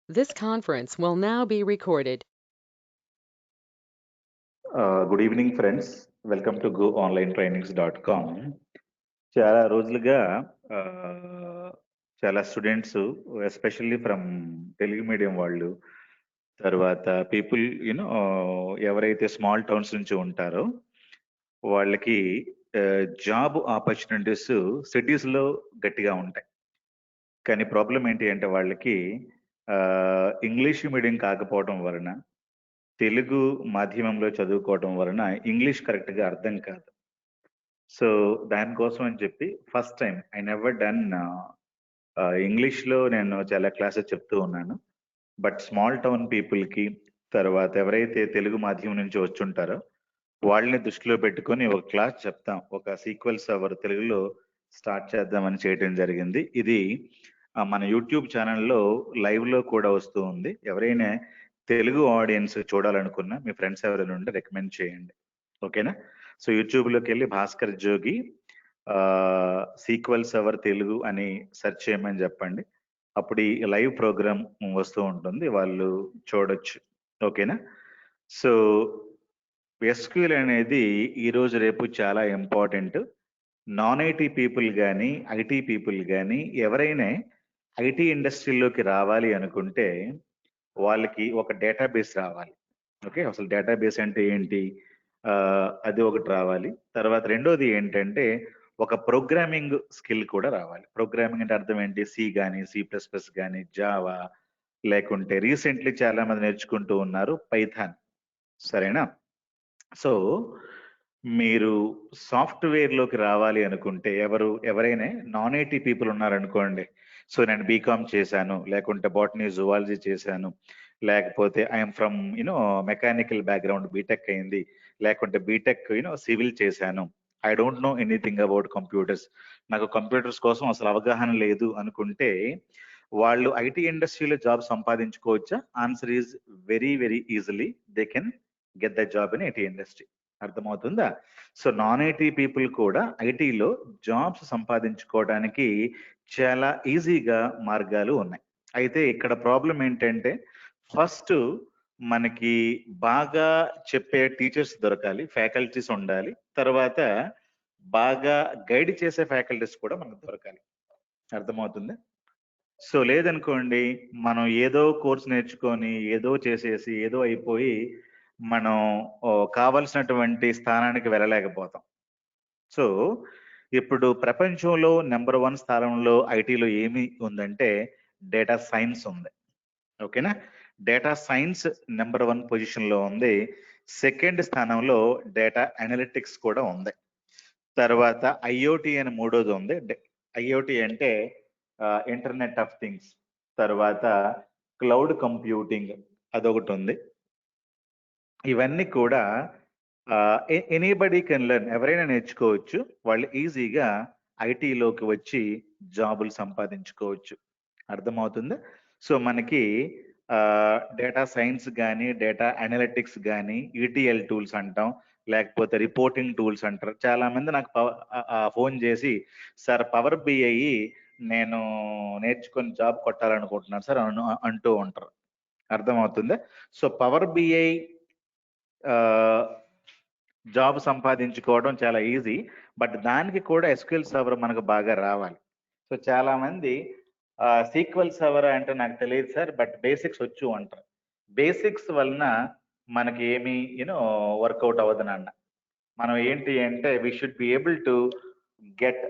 This conference will now be recorded. Good evening friends, welcome to goonlinetrainings.com. చాలా రోజులుగా చాలా students especially from Telugu medium వాళ్ళు, తర్వాత people you know ఎవరైతే స్మాల్ టౌన్స్ నుంచి ఉంటారో వాళ్ళకి జాబ్ ఆపర్చునిటీస్ సిటీస్లో గట్టిగా ఉంటాయి. కానీ ప్రాబ్లం ఏంటి అంటే వాళ్ళకి ఇంగ్లీష్ మీడియం కాకపోవడం వలన, తెలుగు మాధ్యమంలో చదువుకోవడం వలన ఇంగ్లీష్ కరెక్ట్గా అర్థం కాదు. సో దానికోసం అని చెప్పి first time I never done ఇంగ్లీష్లో నేను చాలా క్లాసెస్ చెప్తూ ఉన్నాను. బట్ స్మాల్ టౌన్ పీపుల్కి, తర్వాత ఎవరైతే తెలుగు మాధ్యమం నుంచి వచ్చుంటారో వాళ్ళని దృష్టిలో పెట్టుకొని ఒక క్లాస్ చెప్తాం, ఒక సీక్వెల్స్ అవర్ తెలుగులో స్టార్ట్ చేద్దామని చేయడం జరిగింది. ఇది మన యూట్యూబ్ ఛానల్లో లైవ్లో కూడా వస్తూ ఉంది. ఎవరైనా తెలుగు ఆడియన్స్ చూడాలనుకున్నా మీ ఫ్రెండ్స్ ఎవరైనా ఉంటే రికమెండ్ చేయండి, ఓకేనా? సో యూట్యూబ్లోకి వెళ్ళి భాస్కర్ జోగి సీక్వెల్స్ అవర్ తెలుగు అని సెర్చ్ చేయమని చెప్పండి. అప్పుడు ఈ లైవ్ ప్రోగ్రామ్ వస్తూ ఉంటుంది, వాళ్ళు చూడొచ్చు, ఓకేనా? సో ఎస్క్యూఎల్ అనేది ఈరోజు రేపు చాలా ఇంపార్టెంట్. నాన్ ఐటీ పీపుల్ కానీ ఐటీ పీపుల్ కానీ ఎవరైనా ఐటీ ఇండస్ట్రీలోకి రావాలి అనుకుంటే వాళ్ళకి ఒక డేటాబేస్ రావాలి. ఓకే, అసలు డేటాబేస్ అంటే ఏంటి, అది ఒకటి రావాలి. తర్వాత రెండోది ఏంటంటే ఒక ప్రోగ్రామింగ్ స్కిల్ కూడా రావాలి. ప్రోగ్రామింగ్ అంటే అర్థం ఏంటి, సి కానీ C++ కానీ జావా, లేకుంటే రీసెంట్లీ చాలా మంది నేర్చుకుంటూ ఉన్నారు పైథాన్, సరేనా? సో మీరు సాఫ్ట్వేర్లోకి రావాలి అనుకుంటే ఎవరైనా నాన్ ఐటీ పీపుల్ ఉన్నారనుకోండి, సో నేను బీకామ్ చేశాను, లేకుంటే బాటనీ జువాలజీ చేశాను, లేకపోతే I'm from mechanical background, BTech అయింది, లేకుంటే బీటెక్ సివిల్ చేశాను, I don't know anything about computers, నాకు కంప్యూటర్స్ కోసం అసలు అవగాహన లేదు అనుకుంటే వాళ్ళు ఐటీ ఇండస్ట్రీలో జాబ్ సంపాదించుకోవచ్చా? Answer is very very easily they can get the job in IT industry. అర్థమవుతుందా? సో నాన్ ఐటీ పీపుల్ కూడా ఐటీలో జాబ్స్ సంపాదించుకోవడానికి చాలా ఈజీగా మార్గాలు ఉన్నాయి. అయితే ఇక్కడ ప్రాబ్లం ఏంటంటే ఫస్ట్ మనకి బాగా చెప్పే టీచర్స్ దొరకాలి, ఫ్యాకల్టీస్ ఉండాలి, తర్వాత బాగా గైడ్ చేసే ఫ్యాకల్టీస్ కూడా మనకు దొరకాలి. అర్థమవుతుంది? సో లేదనుకోండి, మనం ఏదో కోర్స్ నేర్చుకొని ఏదో చేసేసి ఏదో అయిపోయి మనం కావలసినటువంటి స్థానానికి వెళ్ళలేకపోతాం. సో ఇప్పుడు ప్రపంచంలో నెంబర్ 1 స్థానంలో ఐటీలో ఏమి ఉందంటే డేటా సైన్స్ ఉంది, ఓకేనా? డేటా సైన్స్ నెంబర్ 1 పొజిషన్లో ఉంది. సెకండ్ స్థానంలో డేటా అనలిటిక్స్ కూడా ఉంది. తర్వాత ఐఓటి అని మూడోది ఉంది. ఐఓటి అంటే ఇంటర్నెట్ ఆఫ్ థింగ్స్. తర్వాత క్లౌడ్ కంప్యూటింగ్ అదొకటి ఉంది. ఇవన్నీ కూడా ఎనీబడి కెన్ లెర్న్, ఎవరైనా నేర్చుకోవచ్చు. వాళ్ళు ఈజీగా ఐటీలోకి వచ్చి జాబులు సంపాదించుకోవచ్చు. అర్థమవుతుందా? సో మనకి డేటా సైన్స్ కానీ డేటా అనలిటిక్స్ కానీ ఈటీఎల్ టూల్స్ అంటాం, లేకపోతే రిపోర్టింగ్ టూల్స్ అంటారు. చాలా మంది నాకు ఫోన్ చేసి సార్ పవర్ బిఐ నేను నేర్చుకొని జాబ్ కొట్టాలనుకుంటున్నాను సార్ అంటూ ఉంటారు. అర్థమవుతుందా? సో పవర్ బిఐ జాబ్ సంపాదించుకోవడం చాలా ఈజీ, బట్ దానికి కూడా ఎస్క్యూఎల్ సర్వర్ మనకు బాగా రావాలి. సో చాలా మంది సీక్వెల్ సర్వర్ అంటే నాకు తెలియదు సార్, బట్ బేసిక్స్ వచ్చు అంటారు. బేసిక్స్ వలన మనకి ఏమి వర్కౌట్ అవ్వదు నాన్న. మనం ఏంటి అంటే we should be able to get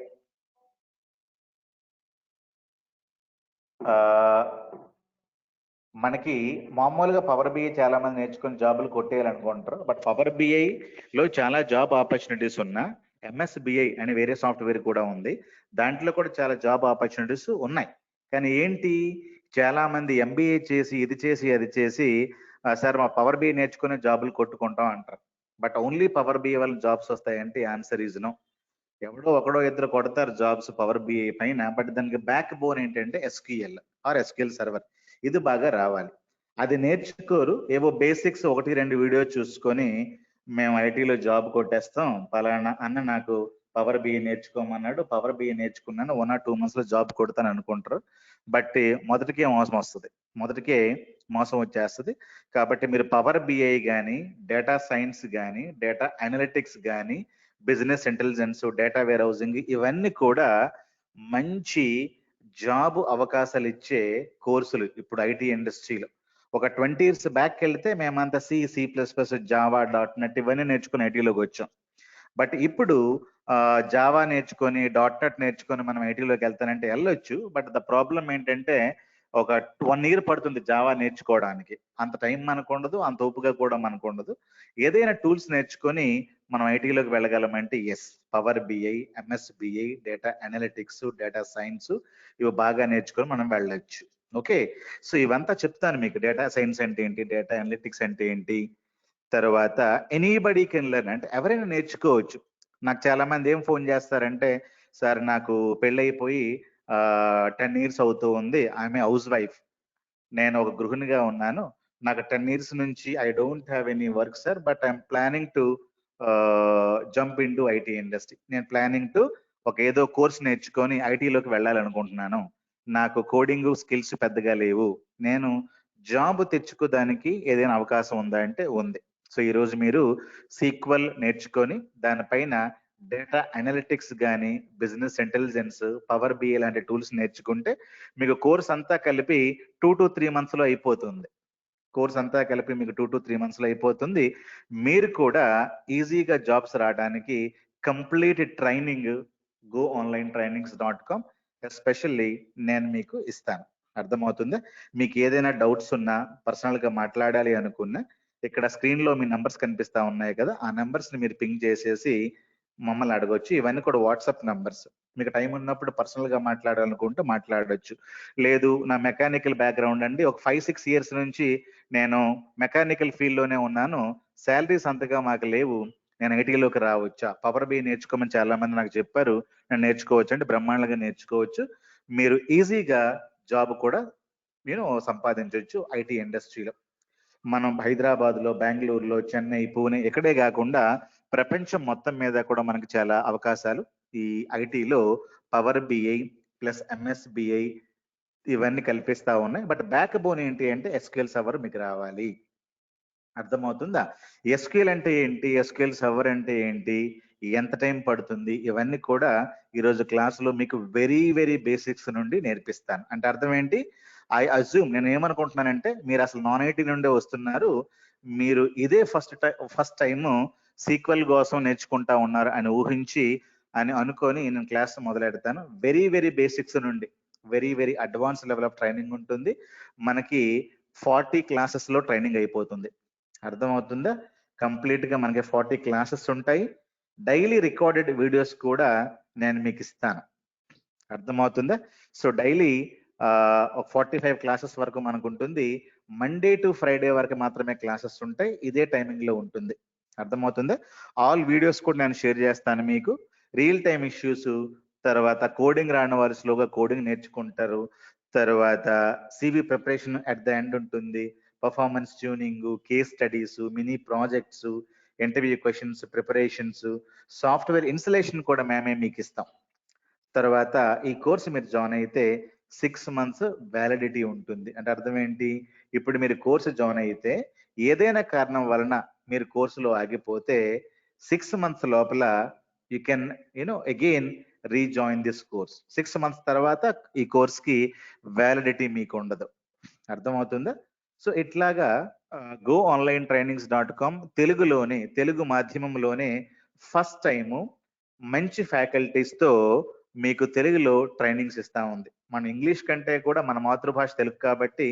మనకి మామూలుగా పవర్ బిఐ చాలా మంది నేర్చుకుని జాబులు కొట్టేయాలనుకుంటారు, బట్ పవర్ బిఐలో చాలా జాబ్ ఆపర్చునిటీస్ ఉన్నా ఎంఎస్బిఐ అని వేరే సాఫ్ట్వేర్ కూడా ఉంది, దాంట్లో కూడా చాలా జాబ్ ఆపర్చునిటీస్ ఉన్నాయి. కానీ ఏంటి, చాలా మంది ఎంబీఏ చేసి ఇది చేసి అది చేసి సార్ మా పవర్ బిఐ నేర్చుకునే జాబులు కొట్టుకుంటాం అంటారు. బట్ ఓన్లీ పవర్ బిఐ వల్ల జాబ్స్ వస్తాయంటే ఆన్సర్ ఈజ్ నో. ఎవడో ఒకడో ఇద్దరు కొడతారు జాబ్స్ పవర్ బిఐ పైన, బట్ దానికి బ్యాక్ బోన్ ఏంటంటే ఎస్క్యూఎల్ ఆర్ ఎస్క్యూఎల్ సర్వర్, ఇది బాగా రావాలి. అది నేర్చుకోరు, ఏవో బేసిక్స్ 1-2 వీడియో చూసుకొని మేము ఐటీలో జాబ్ కొట్టేస్తాం, పలానా అన్న నాకు పవర్ బిఐ నేర్చుకోమన్నాడు, పవర్ బిఐ నేర్చుకున్నాను, 1 or 2 months లో జాబ్ కొడతాను అనుకుంటారు. బట్ మొదటికే మోసం వస్తుంది, మొదటికే మోసం వచ్చేస్తుంది. కాబట్టి మీరు పవర్ బిఐ కానీ, డేటా సైన్స్ కానీ, డేటా అనలిటిక్స్ కానీ, business intelligence, data warehousing, ఇవన్నీ కూడా మంచి జాబ్ అవకాశాలు ఇచ్చే కోర్సులు ఇప్పుడు ఐటీ ఇండస్ట్రీలో. ఒక 20 years బ్యాక్ వెళ్తే మేమంతా C++, జావా, .NET ఇవన్నీ నేర్చుకుని ఐటీలోకి వచ్చాం. బట్ ఇప్పుడు జావా నేర్చుకొని, .NET నేర్చుకొని మనం ఐటీలోకి వెళ్తానంటే వెళ్ళొచ్చు. బట్ ద ప్రాబ్లం ఏంటంటే ఒక 1 year పడుతుంది జావా నేర్చుకోవడానికి. అంత టైం మనకు ఉండదు, అంత ఓపిక కూడా మనకు ఉండదు. ఏదైనా టూల్స్ నేర్చుకొని మనం ఐటీలోకి వెళ్ళగలమంటే yes, power BI, MS BI, data analytics, data science ఇవి బాగా నేర్చుకొని మనం వెళ్ళొచ్చు. ఓకే, సో ఇవంతా చెప్తాను మీకు. డేటా సైన్స్ అంటే ఏంటి, డేటా అనలిటిక్స్ అంటే ఏంటి, తర్వాత ఎనీబడీ కెన్ లెర్న్, అంటే ఎవరైనా నేర్చుకోవచ్చు. నాకు చాలా మంది ఏం ఫోన్ చేస్తారంటే, సార్ నాకు పెళ్ళైపోయి 10 years అవుతూ ఉంది, ఆమె హౌస్ వైఫ్, నేను ఒక గృహిణిగా ఉన్నాను, నాకు 10 years నుంచి I don't have any work sir, but I'm planning to jump in to IT industry. నేను ప్లానింగ్ టు ఒక ఏదో కోర్స్ నేర్చుకొని ఐటీలోకి వెళ్ళాలనుకుంటున్నాను, నాకు కోడింగ్ స్కిల్స్ పెద్దగా లేవు, నేను జాబ్ తెచ్చుకోదానికి ఏదైనా అవకాశం ఉందా అంటే ఉంది. సో ఈ రోజు మీరు సీక్వెల్ నేర్చుకొని దానిపైన డేటా అనలిటిక్స్ కానీ, బిజినెస్ ఇంటెలిజెన్స్, పవర్ బిఐ లాంటి టూల్స్ నేర్చుకుంటే మీకు కోర్స్ అంతా కలిపి 2 to 3 months లో అయిపోతుంది. కోర్స్ అంతా కలిపి మీకు 2 to 3 months లో అయిపోతుంది. మీరు కూడా ఈజీగా జాబ్స్ రావడానికి కంప్లీట్ ట్రైనింగ్ goonlinetrainings.com ఎస్పెషల్లీ నేను మీకు ఇస్తాను. అర్థమవుతుందా? మీకు ఏదైనా డౌట్స్ ఉన్నా, పర్సనల్ గా మాట్లాడాలి అనుకున్నా, ఇక్కడ స్క్రీన్ లో మీ నంబర్స్ కనిపిస్తా ఉన్నాయి కదా, ఆ నంబర్స్ ని మీరు పింగ్ చేసేసి మమ్మల్ని అడగొచ్చు. ఇవన్నీ కూడా వాట్సాప్ నంబర్స్. మీకు టైం ఉన్నప్పుడు పర్సనల్ గా మాట్లాడాలనుకుంటే మాట్లాడొచ్చు. లేదు నా మెకానికల్ బ్యాక్గ్రౌండ్ అండి, ఒక 5-6 years నుంచి నేను మెకానికల్ ఫీల్డ్ లోనే ఉన్నాను, శాలరీస్ అంతగా మాకు లేవు, నేను ఐటీలోకి రావచ్చా, పవర్ బిఐ నేర్చుకోమని చాలా మంది నాకు చెప్పారు, నేను నేర్చుకోవచ్చు అంటే బ్రహ్మాండంగా నేర్చుకోవచ్చు. మీరు ఈజీగా జాబ్ కూడా నేను సంపాదించవచ్చు ఐటీ ఇండస్ట్రీలో. మనం హైదరాబాద్ లో, బెంగళూరులో, చెన్నై, పూణే ఇక్కడే కాకుండా ప్రపంచం మొత్తం మీద కూడా మనకి చాలా అవకాశాలు ఈ ఐటీలో power BI plus MS BI ఇవన్నీ కల్పిస్తా ఉన్నాయి. బట్ బ్యాక్ బోన్ ఏంటి అంటే ఎస్క్యూఎల్ సర్వర్ మీకు రావాలి. అర్థమవుతుందా? ఎస్క్యూఎల్ అంటే ఏంటి, ఎస్క్యూఎల్ సర్వర్ అంటే ఏంటి, ఎంత టైం పడుతుంది, ఇవన్నీ కూడా ఈరోజు క్లాసులో మీకు వెరీ వెరీ బేసిక్స్ నుండి నేర్పిస్తాను. అంటే అర్థం ఏంటి, ఐ అజ్యూమ్, నేను ఏమనుకుంటున్నానంటే మీరు అసలు నాన్ ఐటీ నుండే వస్తున్నారు, మీరు ఇదే ఫస్ట్ టైం సీక్వెల్ కోసం నేర్చుకుంటా ఉన్నారు అని ఊహించి అని అనుకొని నేను క్లాస్ మొదలెడతాను. వెరీ వెరీ బేసిక్స్ నుండి very very advance level of training ఉంటుంది. మనకి 40 classes లో ట్రైనింగ్ అయిపోతుంది. అర్థమవుతుందా? కంప్లీట్ గా మనకి 40 classes ఉంటాయి. డైలీ రికార్డెడ్ వీడియోస్ కూడా నేను మీకు ఇస్తాను. అర్థమవుతుందా? సో డైలీ ఒక 45 classes వరకు మనకు ఉంటుంది. మండే టు ఫ్రైడే వరకు మాత్రమే క్లాసెస్ ఉంటాయి, ఇదే టైమింగ్ లో ఉంటుంది. అర్థమవుతుందా? ఆల్ వీడియోస్ కూడా నేను షేర్ చేస్తాను మీకు. రియల్ టైమ్ ఇష్యూస్, తర్వాత కోడింగ్ రాని వారు స్లోగా కోడింగ్ నేర్చుకుంటారు, తర్వాత CV preparation at the end ఉంటుంది, performance tuning, case studies, mini projects, interview questions, preparations, software installation కూడా మేమే మీకు ఇస్తాం. తర్వాత ఈ కోర్సు మీరు జాయిన్ అయితే 6 months వ్యాలిడిటీ ఉంటుంది. అంటే అర్థం ఏంటి, ఇప్పుడు మీరు కోర్సు జాయిన్ అయితే ఏదైనా కారణం వలన మీరు కోర్సులో ఆగిపోతే 6 months లోపల you can again rejoin this course. 6 months తర్వాత ఈ కోర్స్ కి వ్యాలిడిటీ మీకు ఉండదు. అర్థమవుతుందా? సో ఇట్లాగా goonlinetrainings.com తెలుగులోనే, తెలుగు మాధ్యమంలోనే ఫస్ట్ టైము మంచి ఫ్యాకల్టీస్ తో మీకు తెలుగులో ట్రైనింగ్స్ ఇస్తా ఉంది. మన ఇంగ్లీష్ కంటే కూడా మన మాతృభాష తెలుగు కాబట్టి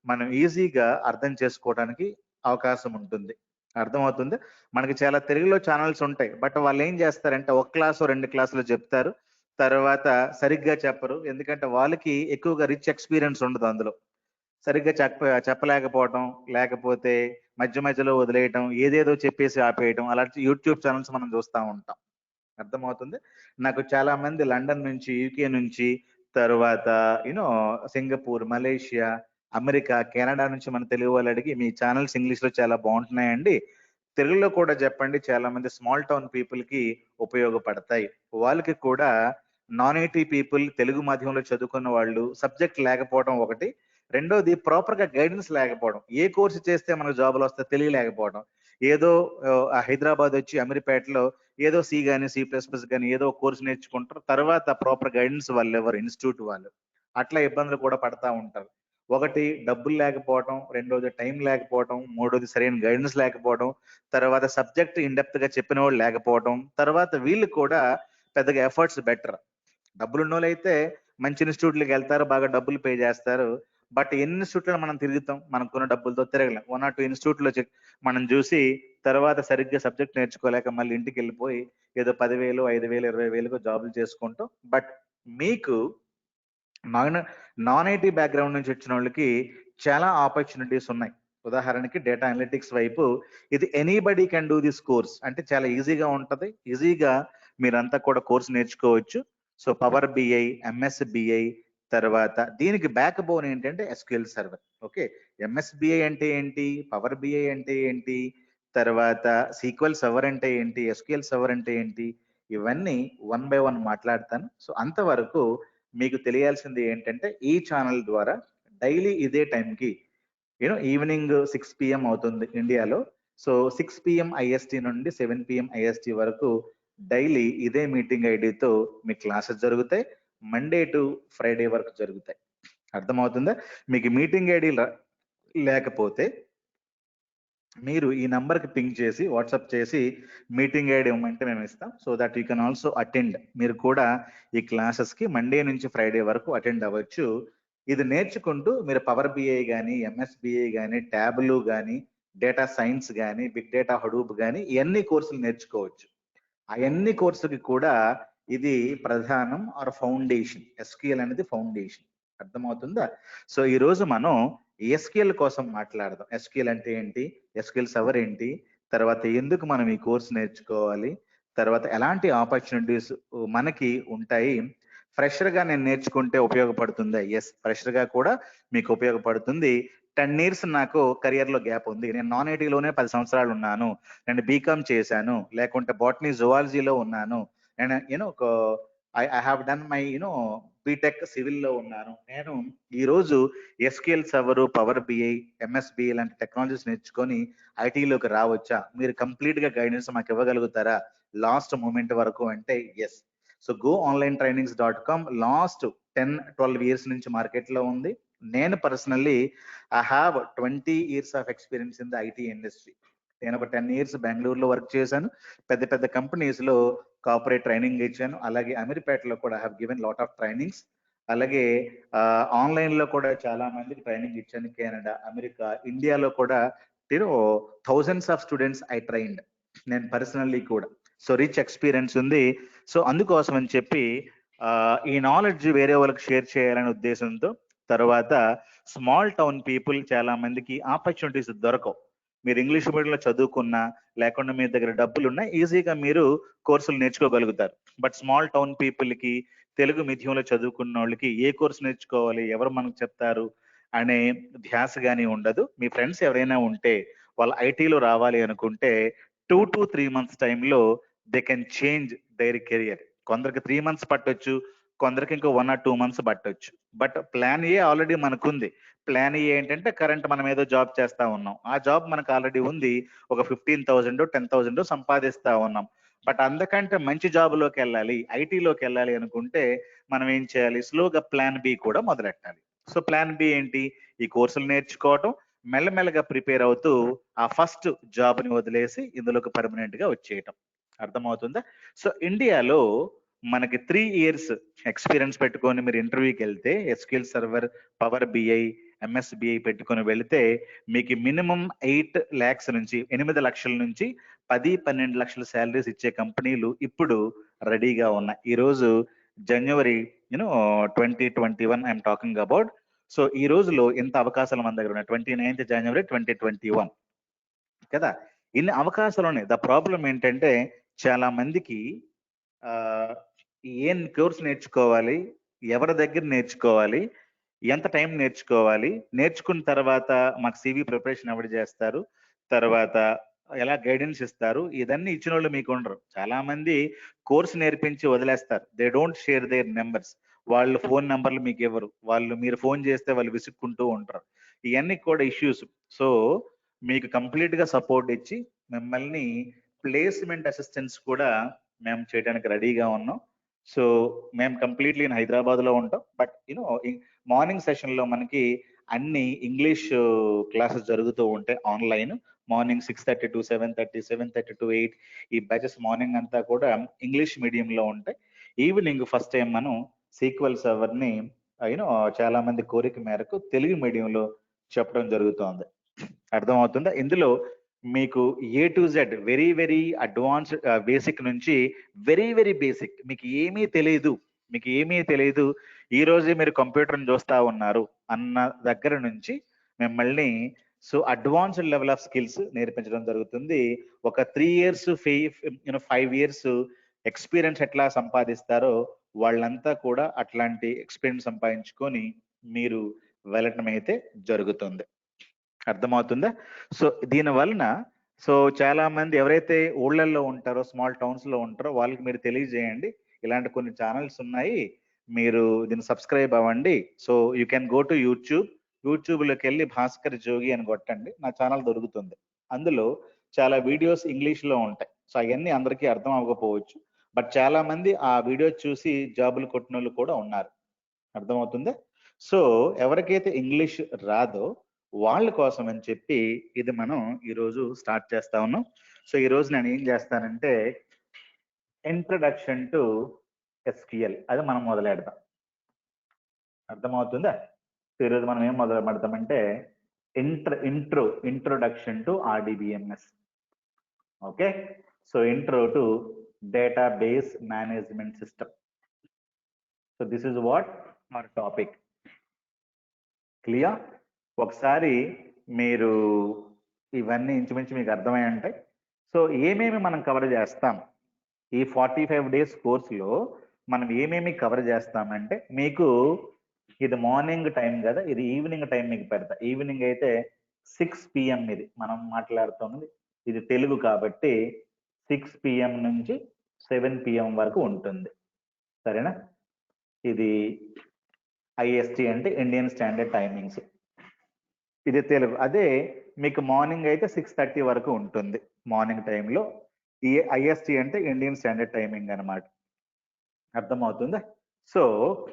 మనం ఈజీగా అర్థం చేసుకోవడానికి అవకాశం ఉంటుంది. అర్థమవుతుంది. మనకి చాలా తెలుగులో ఛానల్స్ ఉంటాయి, బట్ వాళ్ళు ఏం చేస్తారంటే ఒక క్లాసు 2 క్లాసులు చెప్తారు, తర్వాత సరిగ్గా చెప్పరు. ఎందుకంటే వాళ్ళకి ఎక్కువగా రిచ్ ఎక్స్పీరియన్స్ ఉండదు అందులో. సరిగ్గా చెప్పలేకపోవటం, లేకపోతే మధ్య మధ్యలో వదిలేయటం, ఏదేదో చెప్పేసి ఆపేయటం, అలాంటి యూట్యూబ్ ఛానల్స్ మనం చూస్తూ ఉంటాం. అర్థమవుతుంది. నాకు చాలా మంది లండన్ నుంచి, యూకే నుంచి, తర్వాత సింగపూర్, మలేషియా, అమెరికా, కెనడా నుంచి మన తెలుగు వాళ్ళు అడిగి మీ ఛానల్స్ ఇంగ్లీష్ లో చాలా బాగుంటున్నాయండి, తెలుగులో కూడా చెప్పండి, చాలా మంది స్మాల్ టౌన్ పీపుల్ కి ఉపయోగపడతాయి. వాళ్ళకి కూడా నాన్ ఐటీ పీపుల్, తెలుగు మాధ్యమంలో చదువుకున్న వాళ్ళు సబ్జెక్ట్ లేకపోవడం ఒకటి, రెండోది ప్రాపర్ గా గైడెన్స్ లేకపోవడం. ఏ కోర్సు చేస్తే మనకు జాబులు వస్తాయో తెలియలేకపోవడం. ఏదో హైదరాబాద్ వచ్చి అమీర్పేటలో ఏదో సి గాని, సి ప్లస్ ప్లస్ గాని ఏదో కోర్సు నేర్చుకుంటారు. తర్వాత ప్రాపర్ గైడెన్స్ వాళ్ళు ఎవరు, ఇన్స్టిట్యూట్ వాళ్ళు. అట్లా ఇబ్బందులు కూడా పడతా ఉంటారు. ఒకటి డబ్బులు లేకపోవడం, రెండోది టైం లేకపోవడం, మూడోది సరైన గైడెన్స్ లేకపోవడం, తర్వాత సబ్జెక్ట్ ఇన్డెప్త్ గా చెప్పిన వాళ్ళు లేకపోవడం, తర్వాత వీళ్ళు కూడా పెద్దగా ఎఫర్ట్స్ బెటర్. డబ్బులున్నోళ్ళైతే మంచి ఇన్స్టిట్యూట్లకి వెళ్తారు, బాగా డబ్బులు పే చేస్తారు. బట్ ఎన్ని ఇన్స్టిట్యూట్లో మనం తిరుగుతాం, మనకున్న డబ్బులతో తిరగలేం. 1 or 2 ఇన్స్టిట్యూట్లో మనం చూసి తర్వాత సరిగ్గా సబ్జెక్ట్ నేర్చుకోలేక మళ్ళీ ఇంటికి వెళ్ళిపోయి ఏదో 10,000, 5,000, 20,000 జాబులు చేసుకుంటాం. బట్ మీకు నాన్ ఐటీ బ్యాక్గ్రౌండ్ నుంచి వచ్చిన వాళ్ళకి చాలా ఆపర్చునిటీస్ ఉన్నాయి. ఉదాహరణకి డేటా అనలిటిక్స్ వైపు ఇది anybody can do this course అంటే చాలా ఈజీగా ఉంటది. ఈజీగా మీరంతా కూడా కోర్స్ నేర్చుకోవచ్చు. So power BI, MS BI, తర్వాత దీనికి బ్యాక్ బోన్ ఏంటంటే ఎస్క్యూఎల్ సర్వర్. ఓకే, ఎంఎస్బిఐ అంటే ఏంటి, పవర్ బిఐ అంటే ఏంటి, తర్వాత సీక్వెల్ సర్వర్ అంటే ఏంటి, ఎస్క్యూఎల్ సర్వర్ అంటే ఏంటి, ఇవన్నీ 1 by 1 మాట్లాడతాను. సో అంతవరకు మీకు తెలియాల్సింది ఏంటంటే ఈ ఛానల్ ద్వారా డైలీ ఇదే టైంకి ఈవినింగ్ 6 PM అవుతుంది ఇండియాలో. సో 6 PM IST నుండి 7 PM IST వరకు డైలీ ఇదే మీటింగ్ ఐడితో మీ క్లాసెస్ జరుగుతాయి. మండే టు ఫ్రైడే వరకు జరుగుతాయి. అర్థమవుతుందా? మీకు మీటింగ్ ఐడి లేకపోతే మీరు ఈ నంబర్కి పింగ్ చేసి వాట్సాప్ చేసి మీటింగ్ ఐడి ఇవ్వమంటే మేము ఇస్తాం. So that you can also attend. మీరు కూడా ఈ క్లాసెస్కి మండే నుంచి ఫ్రైడే వరకు అటెండ్ అవ్వచ్చు. ఇది నేర్చుకుంటూ మీరు పవర్ బిఐ కానీ, ఎంఎస్బిఐ కానీ, ట్యాబ్లు కానీ, డేటా సైన్స్ కానీ, బిగ్ డేటా హడూప్ కానీ ఇవన్నీ కోర్సులు నేర్చుకోవచ్చు. అవన్నీ కోర్సులకి కూడా ఇది ప్రధానం ఆర్ ఫౌండేషన్. ఎస్క్యూఎల్ అనేది ఫౌండేషన్. అర్థమవుతుందా? సో ఈ రోజు మనం ఎస్క్యూఎల్ కోసం మాట్లాడదాం. ఎస్క్యూఎల్ అంటే ఏంటి, ఎస్క్యూఎల్ సర్వర్ ఏంటి, తర్వాత ఎందుకు మనం ఈ కోర్స్ నేర్చుకోవాలి, తర్వాత ఎలాంటి ఆపర్చునిటీస్ మనకి ఉంటాయి, ఫ్రెషర్ గా నేను నేర్చుకుంటే ఉపయోగపడుతుందా? ఎస్, ఫ్రెషర్ గా కూడా మీకు ఉపయోగపడుతుంది. 10 years నాకు కెరియర్ లో గ్యాప్ ఉంది. నేను నాన్ ఐటీలోనే 10 సంవత్సరాలు ఉన్నాను, నేను బీకామ్ చేశాను, లేకుంటే బాటనీ జువాలజీలో ఉన్నాను, నేను I have done my BTech సివిల్లో ఉన్నాను. నేను ఈ రోజు SQL server, power BI, MSBI లాంటి టెక్నాలజీస్ నేర్చుకొని ఐటీలోకి రావచ్చా? మీరు కంప్లీట్ గా గైడెన్స్ మాకు ఇవ్వగలుగుతారా లాస్ట్ మూమెంట్ వరకు అంటే yes. So goonlinetrainings.com last 10-12 years నుంచి మార్కెట్ లో ఉంది. నేను personally I have 20 years of experience in the IT industry. నేను ఒక 10 years బెంగళూరులో వర్క్ చేశాను. పెద్ద పెద్ద కంపెనీస్ లో కార్పొరేట్ ట్రైనింగ్ ఇచ్చాను. అలాగే అమీర్పేటలో కూడా have given lot of trainings. అలాగే ఆన్లైన్ లో కూడా చాలా మందికి ట్రైనింగ్ ఇచ్చాను. కెనడా, అమెరికా, ఇండియాలో కూడా thousands of students I trained నేను పర్సనల్లీ కూడా. సో రిచ్ ఎక్స్పీరియన్స్ ఉంది. సో అందుకోసం అని చెప్పి ఈ నాలెడ్జ్ వేరే వాళ్ళకి షేర్ చేయాలనే ఉద్దేశంతో, తర్వాత స్మాల్ టౌన్ పీపుల్ చాలా మందికి ఆపర్చునిటీస్ దొరకవు. మీరు ఇంగ్లీష్ మీడియంలో చదువుకున్నా, లేకుండా మీ దగ్గర డబ్బులు ఉన్నా ఈజీగా మీరు కోర్సులు నేర్చుకోగలుగుతారు. బట్ స్మాల్ టౌన్ పీపుల్ కి, తెలుగు మీడియంలో చదువుకున్న వాళ్ళకి ఏ కోర్సు నేర్చుకోవాలి, ఎవరు మనకు చెప్తారు అనే ధ్యాస గానీ ఉండదు. మీ ఫ్రెండ్స్ ఎవరైనా ఉంటే వాళ్ళు ఐటీలో రావాలి అనుకుంటే 2 to 3 months టైంలో they can change their career. కొందరికి 3 months పట్టొచ్చు, కొందరికి ఇంకో 1 or 2 months పట్టొచ్చు. బట్ ప్లాన్ ఏ ఆల్రెడీ మనకుంది. ప్లాన్ ఏ ఏంటంటే కరెంట్ మనం ఏదో జాబ్ చేస్తా ఉన్నాం, ఆ జాబ్ మనకు ఆల్రెడీ ఉంది, ఒక 15,000 10,000 సంపాదిస్తా ఉన్నాం. బట్ అందుకంటే మంచి జాబ్ లోకి వెళ్ళాలి, ఐటీలోకి వెళ్ళాలి అనుకుంటే మనం ఏం చేయాలి, స్లోగా ప్లాన్ బి కూడా మొదలెట్టాలి. సో ప్లాన్ బి ఏంటి, ఈ కోర్సులు నేర్చుకోవటం, మెల్లమెల్లగా ప్రిపేర్ అవుతూ ఆ ఫస్ట్ జాబ్ ని వదిలేసి ఇందులోకి పర్మనెంట్ గా వచ్చేయటం. అర్థమవుతుందా? సో ఇండియాలో మనకి 3 years ఎక్స్పీరియన్స్ పెట్టుకొని మీరు ఇంటర్వ్యూకి వెళ్తే, SQL server, power BI, MSBI పెట్టుకొని వెళితే మీకు మినిమం 8 lakhs నుంచి 8 లక్షల నుంచి 10-12 లక్షల శాలరీస్ ఇచ్చే కంపెనీలు ఇప్పుడు రెడీగా ఉన్నాయి. ఈ రోజు జనవరి 2021 ఐఎమ్ టాకింగ్ అబౌట్. సో ఈ రోజులో ఎంత అవకాశాలు మన దగ్గర ఉన్నాయి, 29th January 2021 కదా. ఇన్ని అవకాశాలు ఉన్నాయి. ద ప్రాబ్లం ఏంటంటే చాలా మందికి ఏం కోర్స్ నేర్చుకోవాలి, ఎవరి దగ్గర నేర్చుకోవాలి, ఎంత టైం నేర్చుకోవాలి, నేర్చుకున్న తర్వాత మాకు సివి ప్రిపరేషన్ ఎవరు చేస్తారు, తర్వాత ఎలా గైడెన్స్ ఇస్తారు, ఇదన్నీ ఇచ్చిన వాళ్ళు మీకు ఉండరు. చాలా మంది కోర్స్ నేర్పించి వదిలేస్తారు. They don't share their numbers. వాళ్ళు ఫోన్ నెంబర్లు మీకు ఇవ్వరు. మీరు ఫోన్ చేస్తే వాళ్ళు విసుక్కుంటూ ఉంటారు. ఇవన్నీ కూడా ఇష్యూస్. సో మీకు కంప్లీట్ గా సపోర్ట్ ఇచ్చి మిమ్మల్ని ప్లేస్మెంట్ అసిస్టెన్స్ కూడా మేము చేయడానికి రెడీగా ఉన్నాం. సో మేము కంప్లీట్లీ హైదరాబాద్ లో ఉంటాం. బట్ మార్నింగ్ సెషన్ లో మనకి అన్ని ఇంగ్లీష్ క్లాసెస్ జరుగుతూ ఉంటాయి ఆన్లైన్. మార్నింగ్ 6:30 to 7:30, 7:30 to 8 ఈ బ్యాచెస్ మార్నింగ్ అంతా కూడా ఇంగ్లీష్ మీడియం లో ఉంటాయి. ఈవినింగ్ ఫస్ట్ టైం మనం సీక్వెల్ సర్వర్ ని చాలా మంది కోరిక మేరకు తెలుగు మీడియంలో చెప్పడం జరుగుతోంది. అర్థమవుతుందా? ఇందులో మీకు A to Z very very advance basic నుంచి వెరీ వెరీ బేసిక్ మీకు ఏమీ తెలియదు ఈ రోజే మీరు కంప్యూటర్ని చూస్తా ఉన్నారు అన్న దగ్గర నుంచి మిమ్మల్ని అడ్వాన్స్డ్ లెవెల్ ఆఫ్ స్కిల్స్ నేర్పించడం జరుగుతుంది. ఒక 3 years 5 years ఎక్స్పీరియన్స్ ఎట్లా సంపాదిస్తారో వాళ్ళంతా కూడా అట్లాంటి ఎక్స్పీరియన్స్ సంపాదించుకొని మీరు వెళ్ళటం అయితే జరుగుతుంది. అర్థమవుతుందా? దీని వలన చాలా మంది ఎవరైతే ఊళ్ళల్లో ఉంటారో, స్మాల్ టౌన్స్ లో ఉంటారో వాళ్ళకి మీరు తెలియజేయండి, ఇలాంటి కొన్ని ఛానల్స్ ఉన్నాయి, మీరు దీన్ని సబ్స్క్రైబ్ అవ్వండి. You can go to YouTube లోకి వెళ్ళి భాస్కర్ జోగి అని కొట్టండి, నా ఛానల్ దొరుకుతుంది. అందులో చాలా వీడియోస్ ఇంగ్లీష్ లో ఉంటాయి. అవన్నీ అందరికీ అర్థం అవ్వకపోవచ్చు, బట్ చాలా మంది ఆ వీడియో చూసి జాబులు కొట్టిన వాళ్ళు కూడా ఉన్నారు. అర్థమవుతుందా? ఎవరికైతే ఇంగ్లీష్ రాదో వాళ్ళ కోసం అని చెప్పి ఇది మనం ఈరోజు స్టార్ట్ చేస్తా ఉన్నాం. ఈ రోజు నేను ఏం చేస్తానంటే ఇంట్రడక్షన్ టు SQL అది మనం మొదలెడదాం. అర్థమవుతుందా? ఈరోజు మనం ఏం మొదలు పెడతామంటే introduction to RDBMS. Okay, intro to database management system. This is what our topic. Clear? ఒకసారి మీరు ఇవన్నీ ఇంచుమించు మీకు అర్థమై ఉంటాయి. ఏమేమి మనం కవర్ చేస్తాం ఈ 45 days కోర్సులో, మనం ఏమేమి కవర్ చేస్తామంటే, మీకు ఇది మార్నింగ్ టైం కదా, ఇది ఈవినింగ్ టైం మీకు పెడతా. ఈవినింగ్ అయితే 6 PM ఇది మనం మాట్లాడుతుంది, ఇది తెలుగు కాబట్టి 6 PM నుంచి 7 PM వరకు ఉంటుంది. సరేనా? ఇది IST అంటే ఇండియన్ స్టాండర్డ్ టైమింగ్స్, ఇది తెలుగు. అదే మీకు మార్నింగ్ అయితే 6:30 వరకు ఉంటుంది మార్నింగ్ టైంలో. ఈ IST అంటే ఇండియన్ స్టాండర్డ్ టైమింగ్ అనమాట. అర్థమవుతుందా?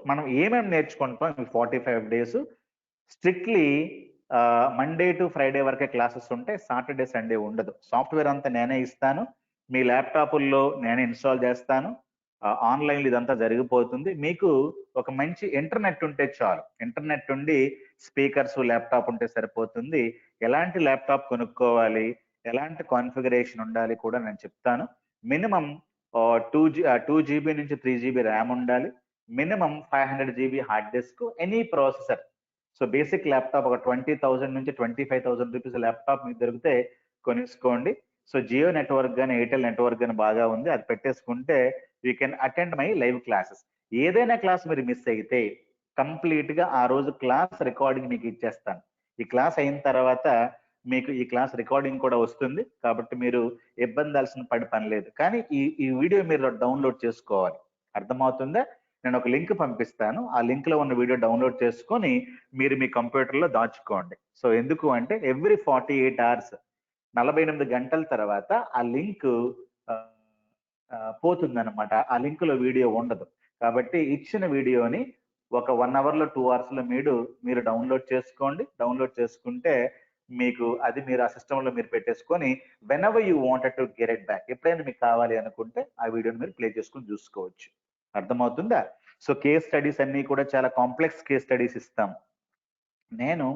మనం ఏమేమి నేర్చుకుంటాం ఈ 45 days? Strictly Monday to Friday వరకే క్లాసెస్ ఉంటాయి, సాటర్డే సండే ఉండదు. సాఫ్ట్వేర్ అంతా నేనే ఇస్తాను, మీ ల్యాప్టాప్ల్లో నేనే ఇన్స్టాల్ చేస్తాను, ఆన్లైన్ ఇదంతా జరిగిపోతుంది. మీకు ఒక మంచి ఇంటర్నెట్ ఉంటే చాలు, ఇంటర్నెట్ ఉండి స్పీకర్స్ ల్యాప్టాప్ ఉంటే సరిపోతుంది. ఎలాంటి ల్యాప్టాప్ కొనుక్కోవాలి, ఎలాంటి కాన్ఫిగరేషన్ ఉండాలి కూడా నేను చెప్తాను. మినిమం 2 GB నుంచి 3 GB ర్యామ్ ఉండాలి, minimum 500 GB hard disk, any processor. Basic laptop ఒక 20,000 నుంచి 25,000 రూపీస్ ల్యాప్టాప్ మీకు దొరికితే కొనేసుకోండి. జియో నెట్వర్క్ కానీ ఎయిర్టెల్ నెట్వర్క్ కానీ బాగా ఉంది, అది పెట్టేసుకుంటే you can attend my live classes. ఏదైనా క్లాస్ మీరు మిస్ అయితే కంప్లీట్ గా ఆ రోజు క్లాస్ రికార్డింగ్ మీకు ఇచ్చేస్తాను. ఈ క్లాస్ అయిన తర్వాత మీకు ఈ క్లాస్ రికార్డింగ్ కూడా వస్తుంది, కాబట్టి మీరు ఇబ్బందాల్సిన పని లేదు. కానీ ఈ వీడియో మీరు డౌన్లోడ్ చేసుకోవాలి. అర్థమవుతుందా? నేను ఒక లింక్ పంపిస్తాను, ఆ లింక్ లో ఉన్న వీడియో డౌన్లోడ్ చేసుకొని మీరు మీ కంప్యూటర్ లో దాచుకోండి. ఎందుకు అంటే ఎవ్రీ 48 hours 48 గంటల తర్వాత ఆ లింక్ పోతుందన్నమాట. ఆ లింక్ లో వీడియో ఉండదు. కాబట్టి ఇచ్చిన వీడియోని ఒక 1 hour లో 2 hours లో మీరు డౌన్లోడ్ చేసుకోండి. డౌన్లోడ్ చేసుకుంటే మీకు అది మీరు ఆ సిస్టమ్ లో మీరు పెట్టేసుకొని whenever you wanted to get it back, ఎప్పుడైనా మీకు కావాలి అనుకుంటే ఆ వీడియోని మీరు ప్లే చేసుకుని చూసుకోవచ్చు. అర్థమవుతుందా? కేస్ స్టడీస్ అన్ని కూడా చాలా కాంప్లెక్స్ కేస్ స్టడీస్ ఇస్తాం. నేను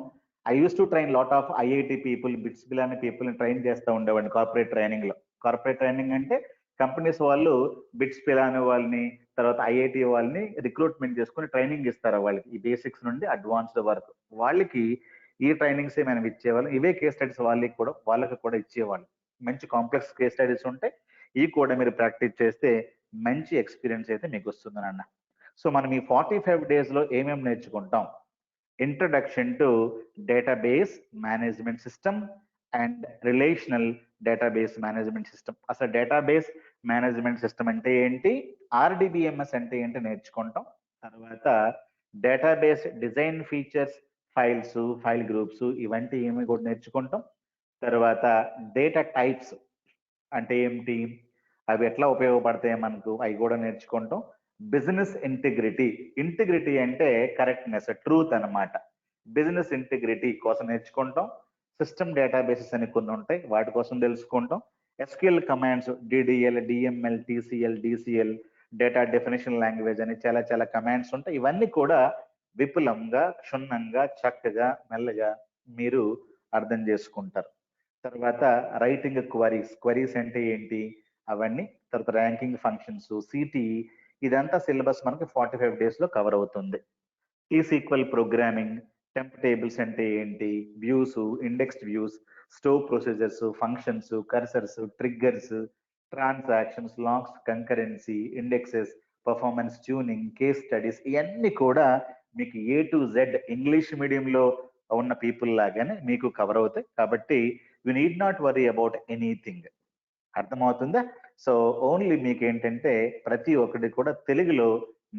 I use to train lot of IIT people, bits Pilani people train చేస్తూ ఉండేవాడిని కార్పొరేట్ ట్రైనింగ్ లో. కార్పొరేట్ ట్రైనింగ్ అంటే కంపెనీస్ వాళ్ళు బిట్స్ పిలాని వాళ్ళని, తర్వాత IIT వాళ్ళని రిక్రూట్మెంట్ చేసుకుని ట్రైనింగ్ ఇస్తారు వాళ్ళకి, ఈ బేసిక్స్ నుండి అడ్వాన్స్డ్ వరకు. వాళ్ళకి ఈ ట్రైనింగ్స్ మనం ఇచ్చేవాళ్ళం. ఇవే కేస్ స్టడీస్ వాళ్ళకి కూడా ఇచ్చేవాళ్ళం. మంచి కాంప్లెక్స్ కేస్ స్టడీస్ ఉంటాయి, ఇవి కూడా మీరు ప్రాక్టీస్ చేస్తే మంచి ఎక్స్పీరియన్స్ అయితే మీకు వస్తుంది నాన్న. మనం ఈ 45 days లో ఏమేమి నేర్చుకుంటాం? Introduction to database management system and relational database management system. అసలు డేటాబేస్ మేనేజ్మెంట్ సిస్టమ్ అంటే ఏంటి, ఆర్డిబిఎంఎస్ అంటే ఏంటి నేర్చుకుంటాం. తర్వాత database design features, files, file groups ఇవంటి ఏమి కూడా నేర్చుకుంటాం. తర్వాత డేటా టైప్స్ అంటే ఏమిటి, అవి ఎట్లా ఉపయోగపడతాయి మనకు, అవి కూడా నేర్చుకుంటాం. బిజినెస్ ఇంటిగ్రిటీ, ఇంటిగ్రిటీ అంటే కరెక్ట్నెస్, ట్రూత్ అన్నమాట. బిజినెస్ ఇంటిగ్రిటీ కోసం నేర్చుకుంటాం. సిస్టమ్ డేటాబేసెస్ అని కొన్ని ఉంటాయి, వాటి కోసం తెలుసుకుంటాం. SQL commands, DDL, DML, TCL, DCL, data definition language అని చాలా చాలా కమాండ్స్ ఉంటాయి. ఇవన్నీ కూడా విపులంగా, క్షుణ్ణంగా, చక్కగా, మెల్లగా మీరు అర్థం చేసుకుంటారు. తర్వాత రైటింగ్ క్వరీస్, క్వరీస్ అంటే ఏంటి అవన్నీ. తర్వాత ర్యాంకింగ్ ఫంక్షన్స్, సిటిఈ, ఇదంతా సిలబస్ మనకి 45 డేస్ లో కవర్ అవుతుంది. టీసీక్వెల్ ప్రోగ్రామింగ్, టెంప్ టేబుల్స్ అంటే ఏంటి, views, indexed views, store procedures, functions, cursors, triggers, transactions, logs, concurrency, indexes, performance tuning, case studies, ఇవన్నీ కూడా మీకు ఏ టు జెడ్ ఇంగ్లీష్ మీడియంలో ఉన్న పీపుల్ లాగానే మీకు కవర్ అవుతాయి. కాబట్టి you need not worry about anything. అర్థమవుతుందా? సో ఓన్లీ మీకు ఏంటంటే ప్రతి ఒక్కటి కూడా తెలుగులో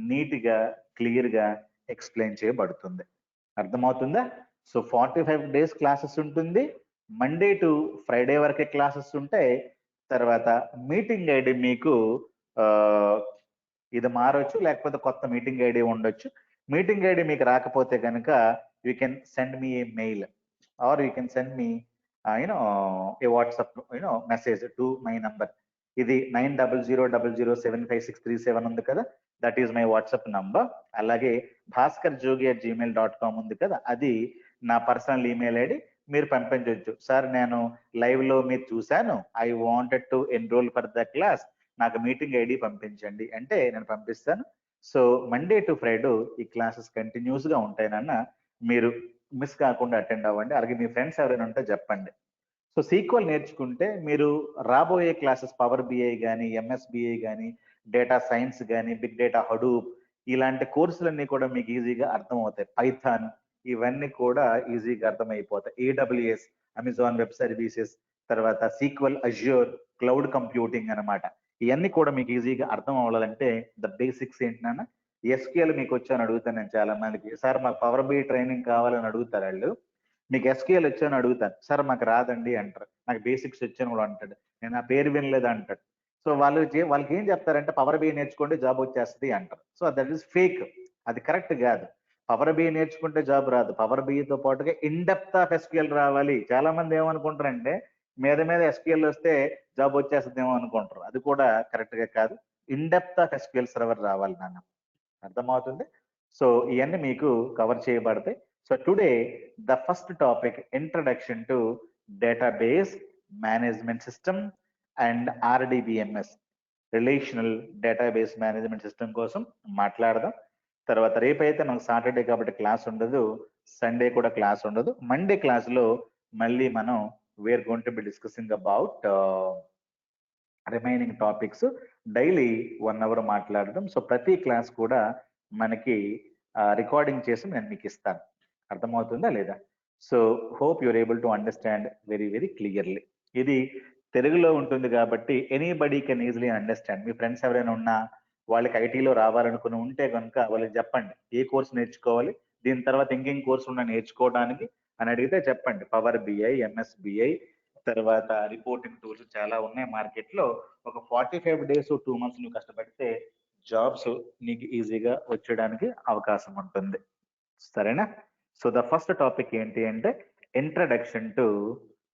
నీట్గా, క్లియర్గా ఎక్స్ప్లెయిన్ చేయబడుతుంది. అర్థమవుతుందా? సో 45 డేస్ క్లాసెస్ ఉంటుంది. మండే టు ఫ్రైడే వరకే క్లాసెస్ ఉంటాయి. తర్వాత మీటింగ్ ఐడి మీకు ఇది మారొచ్చు, లేకపోతే కొత్త మీటింగ్ ఐడి ఉండొచ్చు. మీటింగ్ ఐడి మీకు రాకపోతే కనుక you can send me a mail or you can send me a WhatsApp message to my number. ఇది 9000075637 ఉంది కదా, that is my WhatsApp number. అలాగే bhaskarjogi@gmail.com ఉంది కదా, అది నా పర్సనల్ ఈమెయిల్ ఐడి. మీరు పంపించవచ్చు, సార్ నేను లైవ్ లో మీరు చూశాను, I wanted to enrol for the class, నాకు మీటింగ్ ఐడి పంపించండి అంటే నేను పంపిస్తాను. సో మండే టు ఫ్రైడే ఈ క్లాసెస్ కంటిన్యూస్ గా ఉంటాయి నాన్న, మీరు మిస్ కాకుండా అటెండ్ అవ్వండి. అలాగే మీ ఫ్రెండ్స్ ఎవరైనా ఉంటే చెప్పండి. సో సీక్వెల్ నేర్చుకుంటే మీరు రాబోయే క్లాసెస్ పవర్ బిఐ కానీ, ఎంఎస్బిఐ కానీ, డేటా సైన్స్ కానీ, బిగ్ డేటా హడూప్, ఇలాంటి కోర్సులన్నీ కూడా మీకు ఈజీగా అర్థమవుతాయి. పైథాన్, ఇవన్నీ కూడా ఈజీగా అర్థమైపోతాయి. ఏడబ్ల్యూఎస్, అమెజాన్ వెబ్ సర్వీసెస్, తర్వాత సీక్వెల్, అజ్యూర్, క్లౌడ్ కంప్యూటింగ్ అన్నమాట. ఇవన్నీ కూడా మీకు ఈజీగా అర్థం అవ్వాలంటే ద బేసిక్స్ ఏంటన్నా, ఎస్క్యూఎల్ మీకు వచ్చాను అడుగుతాను నేను చాలా మందికి, సార్ మాకు పవర్ బిఐ ట్రైనింగ్ కావాలని అడుగుతారు వాళ్ళు. మీకు ఎస్క్యూఎల్ వచ్చాను అడుగుతాను, సార్ మాకు రాదండి అంటారు. నాకు బేసిక్స్ వచ్చాను కూడా అంటాడు, నేను ఆ పేరు వినలేదు అంటాడు. సో వాళ్ళకి ఏం చెప్తారంటే పవర్ బిఐ నేర్చుకోండి జాబ్ వచ్చేస్తుంది అంటారు. సో దట్ ఈస్ ఫేక్, అది కరెక్ట్ కాదు. పవర్ బిఐ నేర్చుకుంటే జాబ్ రాదు, పవర్ బిఐతో పాటుగా ఇన్ డెప్త్ ఆఫ్ ఎస్క్యూఎల్ రావాలి. చాలా మంది ఏమనుకుంటారంటే మీద మీద ఎస్క్యూఎల్ వస్తే జాబ్ వచ్చేస్తుందేమో అనుకుంటారు, అది కూడా కరెక్ట్ గా కాదు. In depth of SQL server రావాలి నాన్న. అర్థమవుతుంది? సో ఇవన్నీ మీకు కవర్ చేయబడతాయి. So today the first topic, introduction to database management system and RDBMS, relational database management system కోసం మాట్లాడదాం. తర్వాత రేపైతే మనకు సాటర్డే కాబట్టి క్లాస్ ఉండదు, సండే కూడా క్లాస్ ఉండదు. మండే క్లాస్ లో మళ్ళీ మనం we're going to be discussing about remaining topics. Daily 1 hour మాట్లాడడం. సో ప్రతి క్లాస్ కూడా మనకి రికార్డింగ్ చేసి నేను మీకు ఇస్తాను. అర్థమవుతుందా లేదా? So hope you're able to understand very very clearly. ఇది తెలుగులో ఉంటుంది కాబట్టి ఎనీబడీ కెన్ ఈజీలీ అండర్స్టాండ్. మీ ఫ్రెండ్స్ ఎవరైనా ఉన్నా, వాళ్ళకి ఐటీలో రావాలనుకుని ఉంటే కనుక వాళ్ళకి చెప్పండి ఏ కోర్స్ నేర్చుకోవాలి, దీని తర్వాత ఇంకేం కోర్సు ఉన్నా నేర్చుకోవడానికి అని అడిగితే చెప్పండి. పవర్ బిఐ, ఎంఎస్బిఐ, తర్వాత రిపోర్టింగ్ టూల్స్ చాలా ఉన్నాయి మార్కెట్ లో. ఒక 45 డేస్ 2 మంత్స్ నువ్వు కష్టపడితే జాబ్స్ నీకు ఈజీగా వచ్చేయడానికి అవకాశం ఉంటుంది. సరేనా? సో ద ఫస్ట్ టాపిక్ ఏంటి అంటే introduction to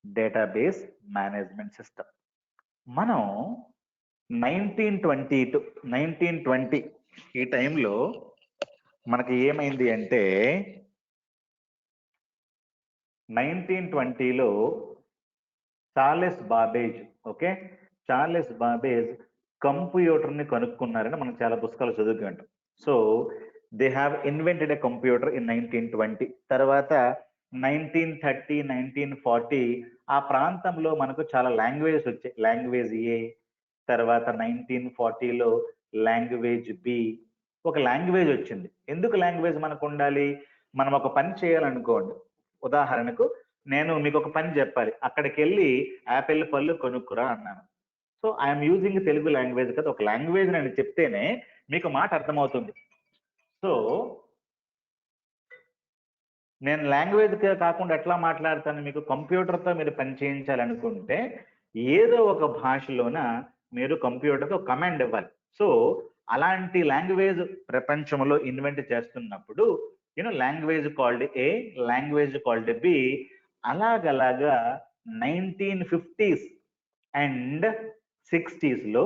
database management system. మనం 1920 ఈ టైంలో మనకి ఏమైంది అంటే 1920లో Charles Babbage, okay, Charles Babbage computer ని కనుక్కున్నారని మనం చాలా పుస్తకాలు చదువుకుంటాం. So they have invented a computer in 1920. తర్వాత 1930, 1940 ఆ ప్రాంతంలో మనకు చాలా లాంగ్వేజెస్ వచ్చాయి. లాంగ్వేజ్ ఏ, తర్వాత 1940లో లాంగ్వేజ్ బి, ఒక లాంగ్వేజ్ వచ్చింది. ఎందుకు లాంగ్వేజ్ మనకు ఉండాలి? మనం ఒక పని చేయాలనుకోండి, ఉదాహరణకు నేను మీకు ఒక పని చెప్పాలి, అక్కడికి వెళ్ళి యాపిల్ పళ్ళు కొనుక్కురా అన్నాను. So I'm using Telugu language కదా, ఒక లాంగ్వేజ్ నేను చెప్తేనే మీకు మాట అర్థమవుతుంది. సో నేను లాంగ్వేజ్ కాకుండా ఎట్లా మాట్లాడతాను? మీకు కంప్యూటర్తో మీరు పని చేయించాలనుకుంటే ఏదో ఒక భాషలోన మీరు కంప్యూటర్తో కమాండ్ ఇవ్వాలి. సో అలాంటి లాంగ్వేజ్ ప్రపంచంలో ఇన్వెంట్ చేస్తున్నప్పుడు language called A, language called B, అలాగలాగా 1950s అండ్ 60s లో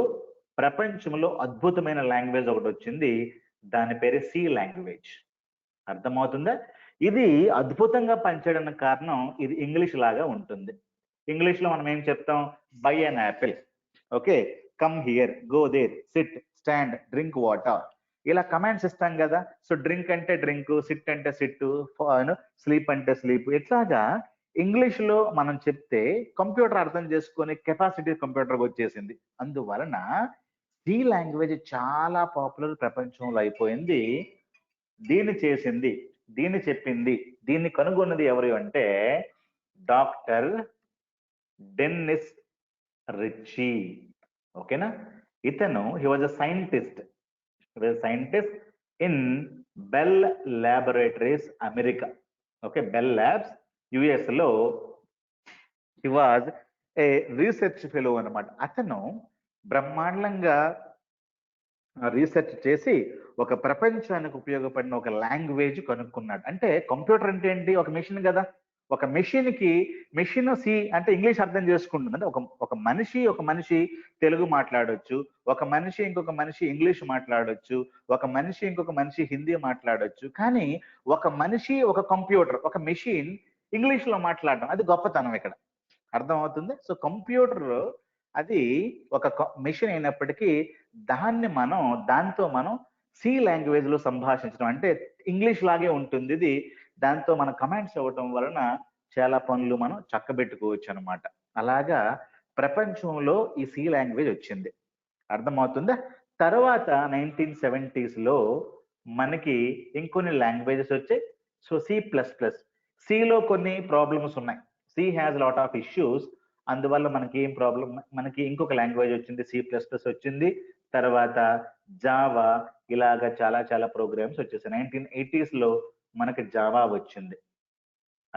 ప్రపంచంలో అద్భుతమైన లాంగ్వేజ్ ఒకటి వచ్చింది. దాని పేరు సి లాంగ్వేజ్. అర్థమవుతుందా? ఇది అద్భుతంగా పనిచేయడానికి కారణం ఇది ఇంగ్లీష్ లాగా ఉంటుంది. ఇంగ్లీష్ లో మనం ఏం చెప్తాం? Buy an apple, okay, come here, go there, sit, stand, drink water, ఇలా కమాండ్స్ ఇస్తాం కదా. సో డ్రింక్ అంటే డ్రింక్, సిట్ అంటే సిట్, స్లీప్ అంటే స్లీప్. ఇట్లాగా ఇంగ్లీష్ లో మనం చెప్తే కంప్యూటర్ అర్థం చేసుకునే కెపాసిటీ కంప్యూటర్కి వచ్చేసింది. అందువలన సి లాంగ్వేజ్ చాలా పాపులర్ ప్రపంచంలో అయిపోయింది. దీన్ని చేసింది, దీన్ని చెప్పింది, దీన్ని కనుగొన్నది ఎవరు అంటే డాక్టర్ డెన్నిస్ రిచీ. ఓకేనా? ఇతను he was a scientist in Bell Laboratories, America. Okay, Bell Labs, US లో he was a research fellow అనమాట. అతను బ్రహ్మాండంగా రీసెర్చ్ చేసి ఒక ప్రపంచానికి ఉపయోగపడిన ఒక లాంగ్వేజ్ కనుక్కున్నాడు. అంటే కంప్యూటర్ అంటే ఏంటి? ఒక మెషిన్ కదా. ఒక మెషిన్ సి అంటే ఇంగ్లీష్ అర్థం చేసుకుంటుంది. అంటే ఒక మనిషి తెలుగు మాట్లాడొచ్చు, ఒక మనిషి ఇంకొక మనిషి ఇంగ్లీష్ మాట్లాడొచ్చు, ఒక మనిషి ఇంకొక మనిషి హిందీ మాట్లాడొచ్చు. కానీ ఒక మనిషి, ఒక కంప్యూటర్, ఒక మెషిన్ ఇంగ్లీష్ లో మాట్లాడడం, అది గొప్పతనం ఇక్కడ. అర్థమవుతుంది? సో కంప్యూటర్ అది ఒక మెషిన్ అయినప్పటికీ దాంతో మనం సి లాంగ్వేజ్ లో సంభాషించడం, అంటే ఇంగ్లీష్ లాగే ఉంటుంది ఇది. దాంతో మనం కమాండ్స్ ఇవ్వటం వలన చాలా పనులు మనం చక్కబెట్టుకోవచ్చు అనమాట. అలాగా ప్రపంచంలో ఈ సి లాంగ్వేజ్ వచ్చింది. అర్థమవుతుందా? తర్వాత 1970s లో మనకి ఇంకొన్ని లాంగ్వేజెస్ వచ్చాయి. సో సిలో కొన్ని ప్రాబ్లమ్స్ ఉన్నాయి. C has lot of issues. అందువల్ల మనకి ఏం ప్రాబ్లం, మనకి ఇంకొక లాంగ్వేజ్ వచ్చింది, C++ వచ్చింది. తర్వాత జావా, ఇలాగా చాలా చాలా ప్రోగ్రామ్స్ వచ్చేసాయి. 1980s లో మనకి జావా వచ్చింది.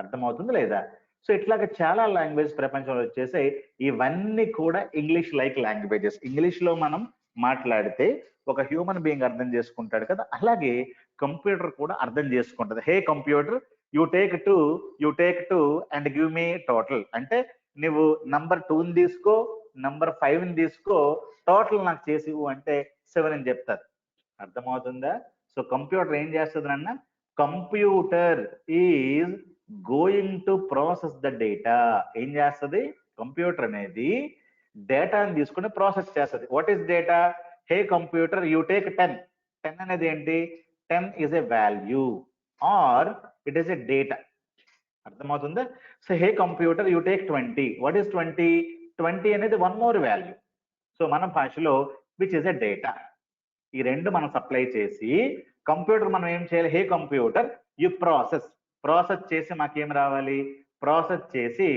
అర్థమవుతుంది లేదా? సో ఇట్లాగా చాలా లాంగ్వేజ్ ప్రపంచంలో వచ్చేసాయి. ఇవన్నీ కూడా ఇంగ్లీష్ లైక్ లాంగ్వేజెస్. ఇంగ్లీష్ లో మనం మాట్లాడితే ఒక హ్యూమన్ బీయింగ్ అర్థం చేసుకుంటాడు కదా, అలాగే కంప్యూటర్ కూడా అర్థం చేసుకుంటది. హే computer, you take two and give me total. అంటే నువ్వు నంబర్ 2ని తీసుకో, నంబర్ 5ని తీసుకో, టోటల్ నాకు చేసి ఇవ్వు అంటే 7 అని చెప్తారు. అర్థమవుతుందా? సో కంప్యూటర్ ఏం చేస్తుంది అన్న? Computer is going to process the data. ఏం చేస్తుంది? కంప్యూటర్ అనేది డేటాని తీసుకుని ప్రాసెస్ చేస్తుంది. What is data? Hey computer, you take 10. 10 అనేది ఏంటి? 10 is a value or it is a data. అర్థమవుతుందా? So hey computer, you take 20. What is 20? 20 అనేది వన్ మోర్ వాల్యూ. సో మన భాషలో విచ్ ఇస్ ఎ డేటా. ఈ రెండు మనం సప్లై చేసి కంప్యూటర్ మనం ఏం చేయాలి? హే కంప్యూటర్, యు ప్రాసెస్ చేసి మాకేం రావాలి? ప్రాసెస్ చేసి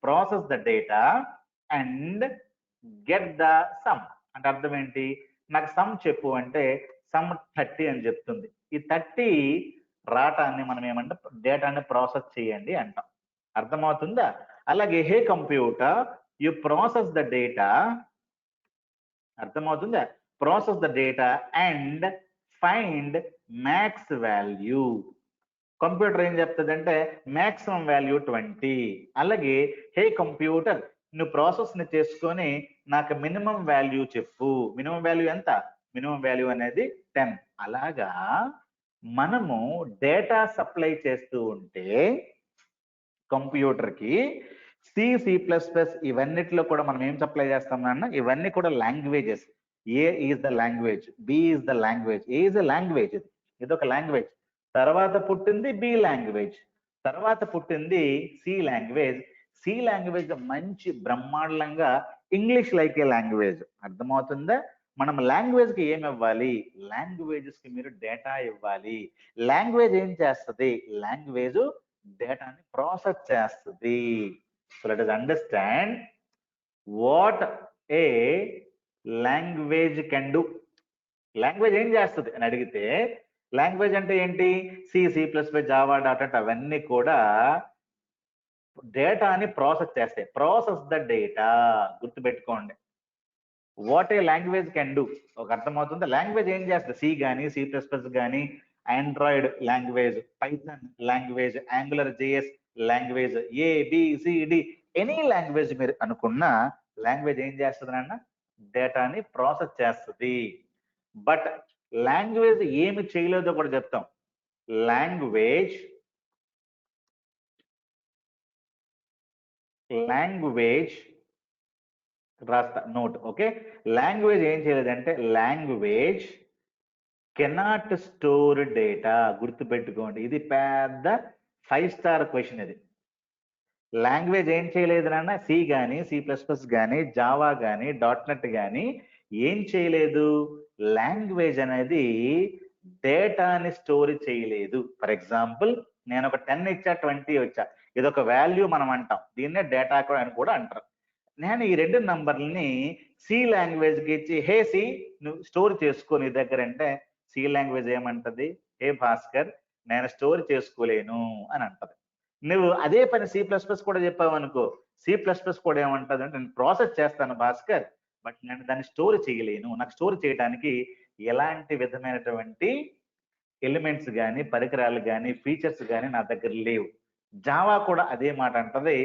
process the data and get the sum. అంటే అర్థం ఏంటి? నాకు సమ్ చెప్పు అంటే సమ్ 30 అని చెప్తుంది. ఈ 30 రాటాన్ని మనం ఏమంటే డేటాని ప్రాసెస్ చేయండి అంటాం. అర్థమవుతుందా? అలాగే hey computer, you process the data. అర్థమవుతుందా? Process the data and find max value. Computer ఏం చెప్తుందంటే మాక్సిమం వాల్యూ 20. అలాగే హే కంప్యూటర్, నువ్వు ప్రాసెస్ ని చేసుకొని నాకు మినిమం వాల్యూ చెప్పు. మినిమం వాల్యూ ఎంత? మినిమం వాల్యూ అనేది 10. అలాగా మనము డేటా సప్లై చేస్తూ ఉంటే కంప్యూటర్ కి C++ ఇవన్నిటిలో కూడా మనం ఏం సప్లై చేస్తాం నాన్న? ఇవన్నీ కూడా languages. A is the language, B is the language, A is the language. ఇది ఒక లాంగ్వేజ్. తర్వాత పుట్టింది బి లాంగ్వేజ్, తర్వాత పుట్టింది సి లాంగ్వేజ్. సి లాంగ్వేజ్ మంచి బ్రహ్మాండంగా ఇంగ్లీష్ లైక్ ఏ లాంగ్వేజ్. అర్థమవుతుందా? మనం లాంగ్వేజ్ కి ఏమి ఇవ్వాలి? లాంగ్వేజెస్ కి మీరు డేటా ఇవ్వాలి. లాంగ్వేజ్ ఏం చేస్తుంది? లాంగ్వేజ్ డేటాని ప్రాసెస్ చేస్తుంది. So let us understand what a language can do. Language ఏం చేస్తుంది అని అడిగితే, లాంగ్వేజ్ అంటే ఏంటి? C++, జావా, డాట్ అవన్నీ కూడా డేటాని ప్రాసెస్ చేస్తాయి. ప్రాసెస్ ద డేటా, గుర్తుపెట్టుకోండి. What a language can do. ఒక అర్థమవుతుంది. లాంగ్వేజ్ ఏం చేస్తుంది? C కానీ, C++ కానీ, Android language, Python language, angular JS language, ABCD any language మీరు అనుకున్న లాంగ్వేజ్ ఏం చేస్తుంది అన్న? డేటాని ప్రాసెస్ చేస్తుంది. బట్ లాంగ్వేజ్ ఏమి చేయలేదో కూడా చెప్తాం. లాంగ్వేజ్ రాస్తా నోట్. ఓకే, లాంగ్వేజ్ ఏం చేయలేదంటే లాంగ్వేజ్ కెనాట్ స్టోర్ డేటా. గుర్తుపెట్టుకోండి, ఇది పెద్ద 5 స్టార్ క్వశ్చన్. ఇది లాంగ్వేజ్ ఏం చేయలేదు నాన్న? C కానీ, C++ కానీ, జావా కానీ, .NET కానీ ఏం చేయలేదు? లాంగ్వేజ్ అనేది డేటాని స్టోర్ చేయలేదు. ఫర్ ఎగ్జాంపుల్, నేను ఒక 10 ఇచ్చా, 20 వచ్చా, ఇదొక వాల్యూ మనం అంటాం. దీన్నే డేటా అని కూడా అంటారు. నేను ఈ 2 నంబర్లని C లాంగ్వేజ్కి ఇచ్చి, హే C నువ్వు స్టోర్ చేసుకో నీ దగ్గర అంటే, C లాంగ్వేజ్ ఏమంటది? హే భాస్కర్, నేను స్టోర్ చేసుకోలేను అని అంటది. నువ్వు అదే పని C++ కూడా చెప్పావు అనుకో, C++ కూడా ఏమంటది అంటే, నేను ప్రాసెస్ చేస్తాను భాస్కర్, బట్ నేను దాన్ని స్టోర్ చేయలేను. నాకు స్టోర్ చేయడానికి ఎలాంటి విధమైనటువంటి ఎలిమెంట్స్ కానీ, పరికరాలు కానీ, ఫీచర్స్ కానీ నా దగ్గర లేవు. జావా కూడా అదే మాట అంటది.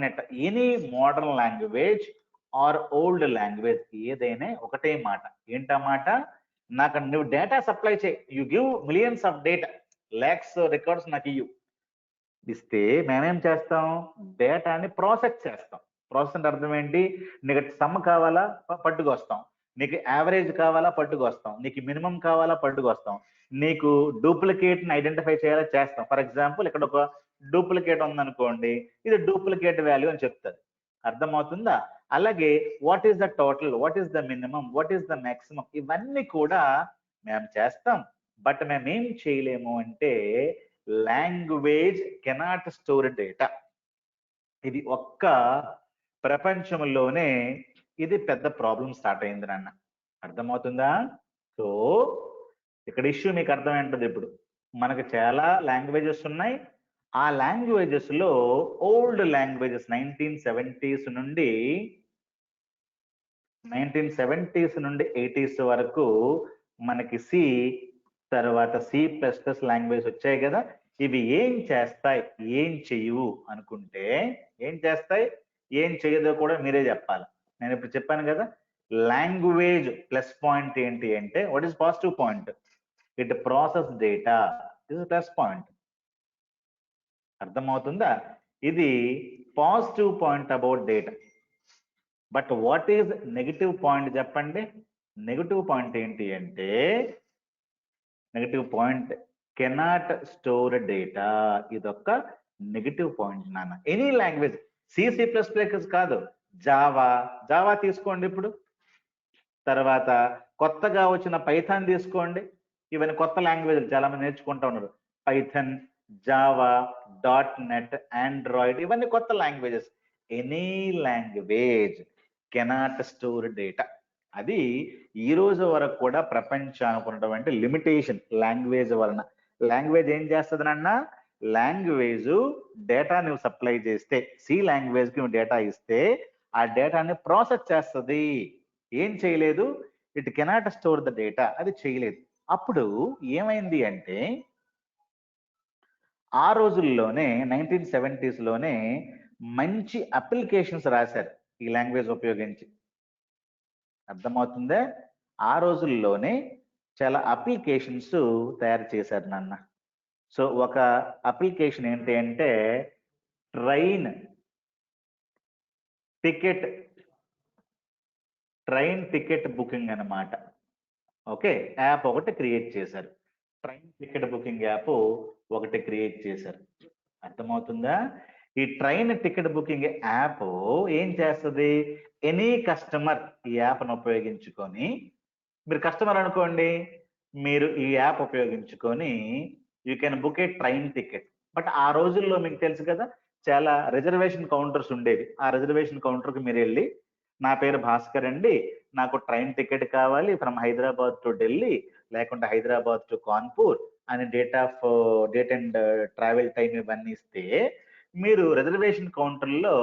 .NET any modern language or old language ఏదైనా ఒకటే మాట. ఏంటన్నమాట? నాకు నువ్వు డేటా సప్లై చేయి, you give millions of data, lakhs records నాకు ఇయ్యు. ఇస్తే మేమేం చేస్తాం? డేటాని ప్రాసెస్ చేస్తాం. ప్రాసెస్ అంటే అర్థం ఏంటి? నీకు సమ్ కావాలా, పట్టుకొస్తాం. నీకు యావరేజ్ కావాలా, పట్టుకొస్తాం. నీకు మినిమం కావాలా, పట్టుకొస్తాం. నీకు డూప్లికేట్ ని ఐడెంటిఫై చేయాలా, చేస్తాం. ఫర్ ఎగ్జాంపుల్, ఇక్కడ ఒక డూప్లికేట్ ఉందనుకోండి, ఇది డూప్లికేట్ వాల్యూ అని చెప్తారు. అర్థమవుతుందా? అలాగే what is the total, what is the minimum, what is the maximum, ఇవన్నీ కూడా మేము చేస్తాం. బట్ మేము ఏం చేయలేము అంటే, లాంగ్వేజ్ కెనాట్ స్టోర్ డేటా. ఇది ఒక్క ప్రపంచంలోనే ఇది పెద్ద ప్రాబ్లం స్టార్ట్ అయింది నాన్న. అర్థమవుతుందా? సో ఇక్కడ ఇష్యూ మీకు అర్థమైంటది. ఇప్పుడు మనకు చాలా లాంగ్వేజెస్ ఉన్నాయి. ఆ లాంగ్వేజెస్ లో ఓల్డ్ లాంగ్వేజెస్ 1970s నుండి 80s వరకు మనకి C, తర్వాత C++ లాంగ్వేజ్ వచ్చాయి కదా. ఇవి ఏం చేస్తాయి, ఏం చెయ్యవు అనుకుంటే, ఏం చేస్తాయి, ఏం చేయదో కూడా మీరే చెప్పాలి. నేను ఇప్పుడు చెప్పాను కదా, లాంగ్వేజ్ ప్లస్ పాయింట్ ఏంటి అంటే, what is positive point? It process data, ఇది ప్లస్ పాయింట్. అర్థమవుతుందా? ఇది positive point about data. But what is negative point చెప్పండి? నెగిటివ్ పాయింట్ ఏంటి అంటే, negative point cannot store data. ఇదొక నెగిటివ్ పాయింట్ నాన్న. ఎనీ లాంగ్వేజ్, C++ కాదు, జావా తీసుకోండి. ఇప్పుడు తర్వాత కొత్తగా వచ్చిన పైథాన్ తీసుకోండి. ఇవన్నీ కొత్త లాంగ్వేజ్, చాలా మంది నేర్చుకుంటా ఉన్నారు. పైథాన్, జావా, .NET, ఆండ్రాయిడ్, ఇవన్నీ కొత్త languages. Any language cannot store data. అది ఈ రోజు వరకు కూడా ప్రపంచానికి ఉన్నటువంటి లిమిటేషన్ లాంగ్వేజ్ వలన. లాంగ్వేజ్ ఏం చేస్తుంది నాన్న? లాంగ్వేజ్ డేటా నువ్వు సప్లై చేస్తే, C లాంగ్వేజ్ కి నువ్వు డేటా ఇస్తే, ఆ డేటాని ప్రాసెస్ చేస్తుంది. ఏం చేయలేదు? It cannot store the data. అది చేయలేదు. అప్పుడు ఏమైంది అంటే, ఆ రోజుల్లోనే 1970s లోనే మంచి అప్లికేషన్స్ రాశారు ఈ లాంగ్వేజ్ ఉపయోగించి. అర్థమవుతుందే? ఆ రోజుల్లోనే చాలా అప్లికేషన్స్ తయారు చేశారు నాన్న. సో ఒక అప్లికేషన్ ఏంటి అంటే, ట్రైన్ టికెట్ బుకింగ్ అన్నమాట. ఓకే, యాప్ ఒకటి క్రియేట్ చేశారు. ట్రైన్ టికెట్ బుకింగ్ యాప్ ఒకటి క్రియేట్ చేశారు. అర్థమవుతుందా? ఈ ట్రైన్ టికెట్ బుకింగ్ యాప్ ఏం చేస్తుంది? ఎనీ కస్టమర్ ఈ యాప్ను ఉపయోగించుకొని, మీరు కస్టమర్ అనుకోండి, మీరు ఈ యాప్ ఉపయోగించుకొని you can book A train ticket. But ఆ రోజుల్లో మీకు తెలుసు కదా, చాలా రిజర్వేషన్ కౌంటర్స్ ఉండేవి. ఆ రిజర్వేషన్ కౌంటర్కి మీరు వెళ్ళి, నా పేరు భాస్కర్ అండి, నాకు ట్రైన్ టికెట్ కావాలి ఫ్రమ్ హైదరాబాద్ టు ఢిల్లీ, లేకుంటే హైదరాబాద్ టు కాన్పూర్ అని డేట్ అండ్ ట్రావెల్ టైం ఇవన్నీ ఇస్తే, మీరు రిజర్వేషన్ కౌంటర్లో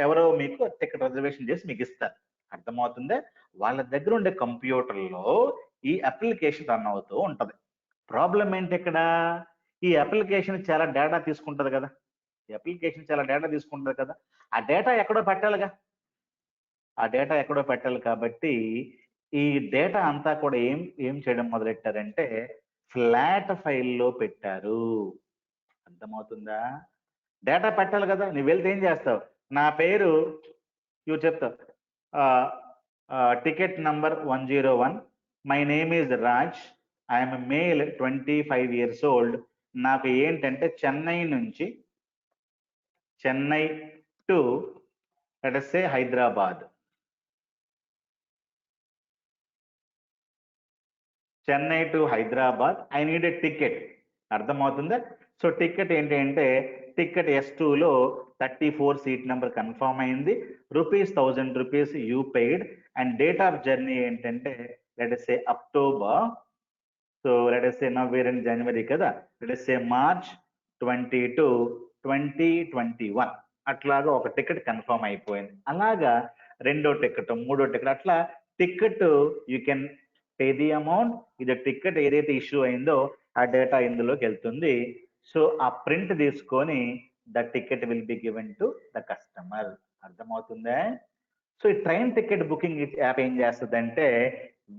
ఎవరో మీకు టికెట్ రిజర్వేషన్ చేసి మీకు ఇస్తారు. అర్థమవుతుందా? వాళ్ళ దగ్గర ఉండే కంప్యూటర్లో ఈ అప్లికేషన్ రన్ అవుతూ ఉంటది. ప్రాబ్లం ఏంటి ఇక్కడ? ఈ అప్లికేషన్ చాలా డేటా తీసుకుంటది కదా, ఈ అప్లికేషన్ చాలా డేటా తీసుకుంటది కదా, ఆ డేటా ఎక్కడో పెట్టాలిగా, ఆ డేటా ఎక్కడో పెట్టాలి. కాబట్టి ఈ డేటా అంతా కూడా ఏం చేయడం మొదలెట్టారంటే ఫ్లాట్ ఫైల్లో పెట్టారు. అర్థమవుతుందా? డేటా పెట్టాలి కదా, నువ్వు వెళ్తే ఏం చేస్తావు? నా పేరు ఇవి చెప్తావు, ticket number 101, my name is Raj, I'm male 25 years old. నాకు ఏంటంటే Chennai to let us say Hyderabad, Chennai to Hyderabad, I need a ticket. అర్థమవుతుందా? సో టికెట్ ఏంటి అంటే టికెట్ S2లో 34 సీట్ నెంబర్ కన్ఫర్మ్ అయింది, ₹1000 you paid, and date of journey ఏంటంటే let us say October. So let us say now we're in January కదా, let us say March 22, 2021. అట్లాగా ఒక ticket confirm అయిపోయింది. అలాగా రెండో టికెట్, మూడో టికెట్, అట్లా ticket you can pay the amount. ఇది టికెట్ ఏదైతే ఇష్యూ అయిందో ఆ డేటా ఇందులోకి వెళ్తుంది. సో ఆ ప్రింట్ తీసుకొని the ticket will be given to the customer. అర్థమవుతుందా? సో ఈ ట్రైన్ టికెట్ బుకింగ్ యాప్ ఏం చేస్తుందంటే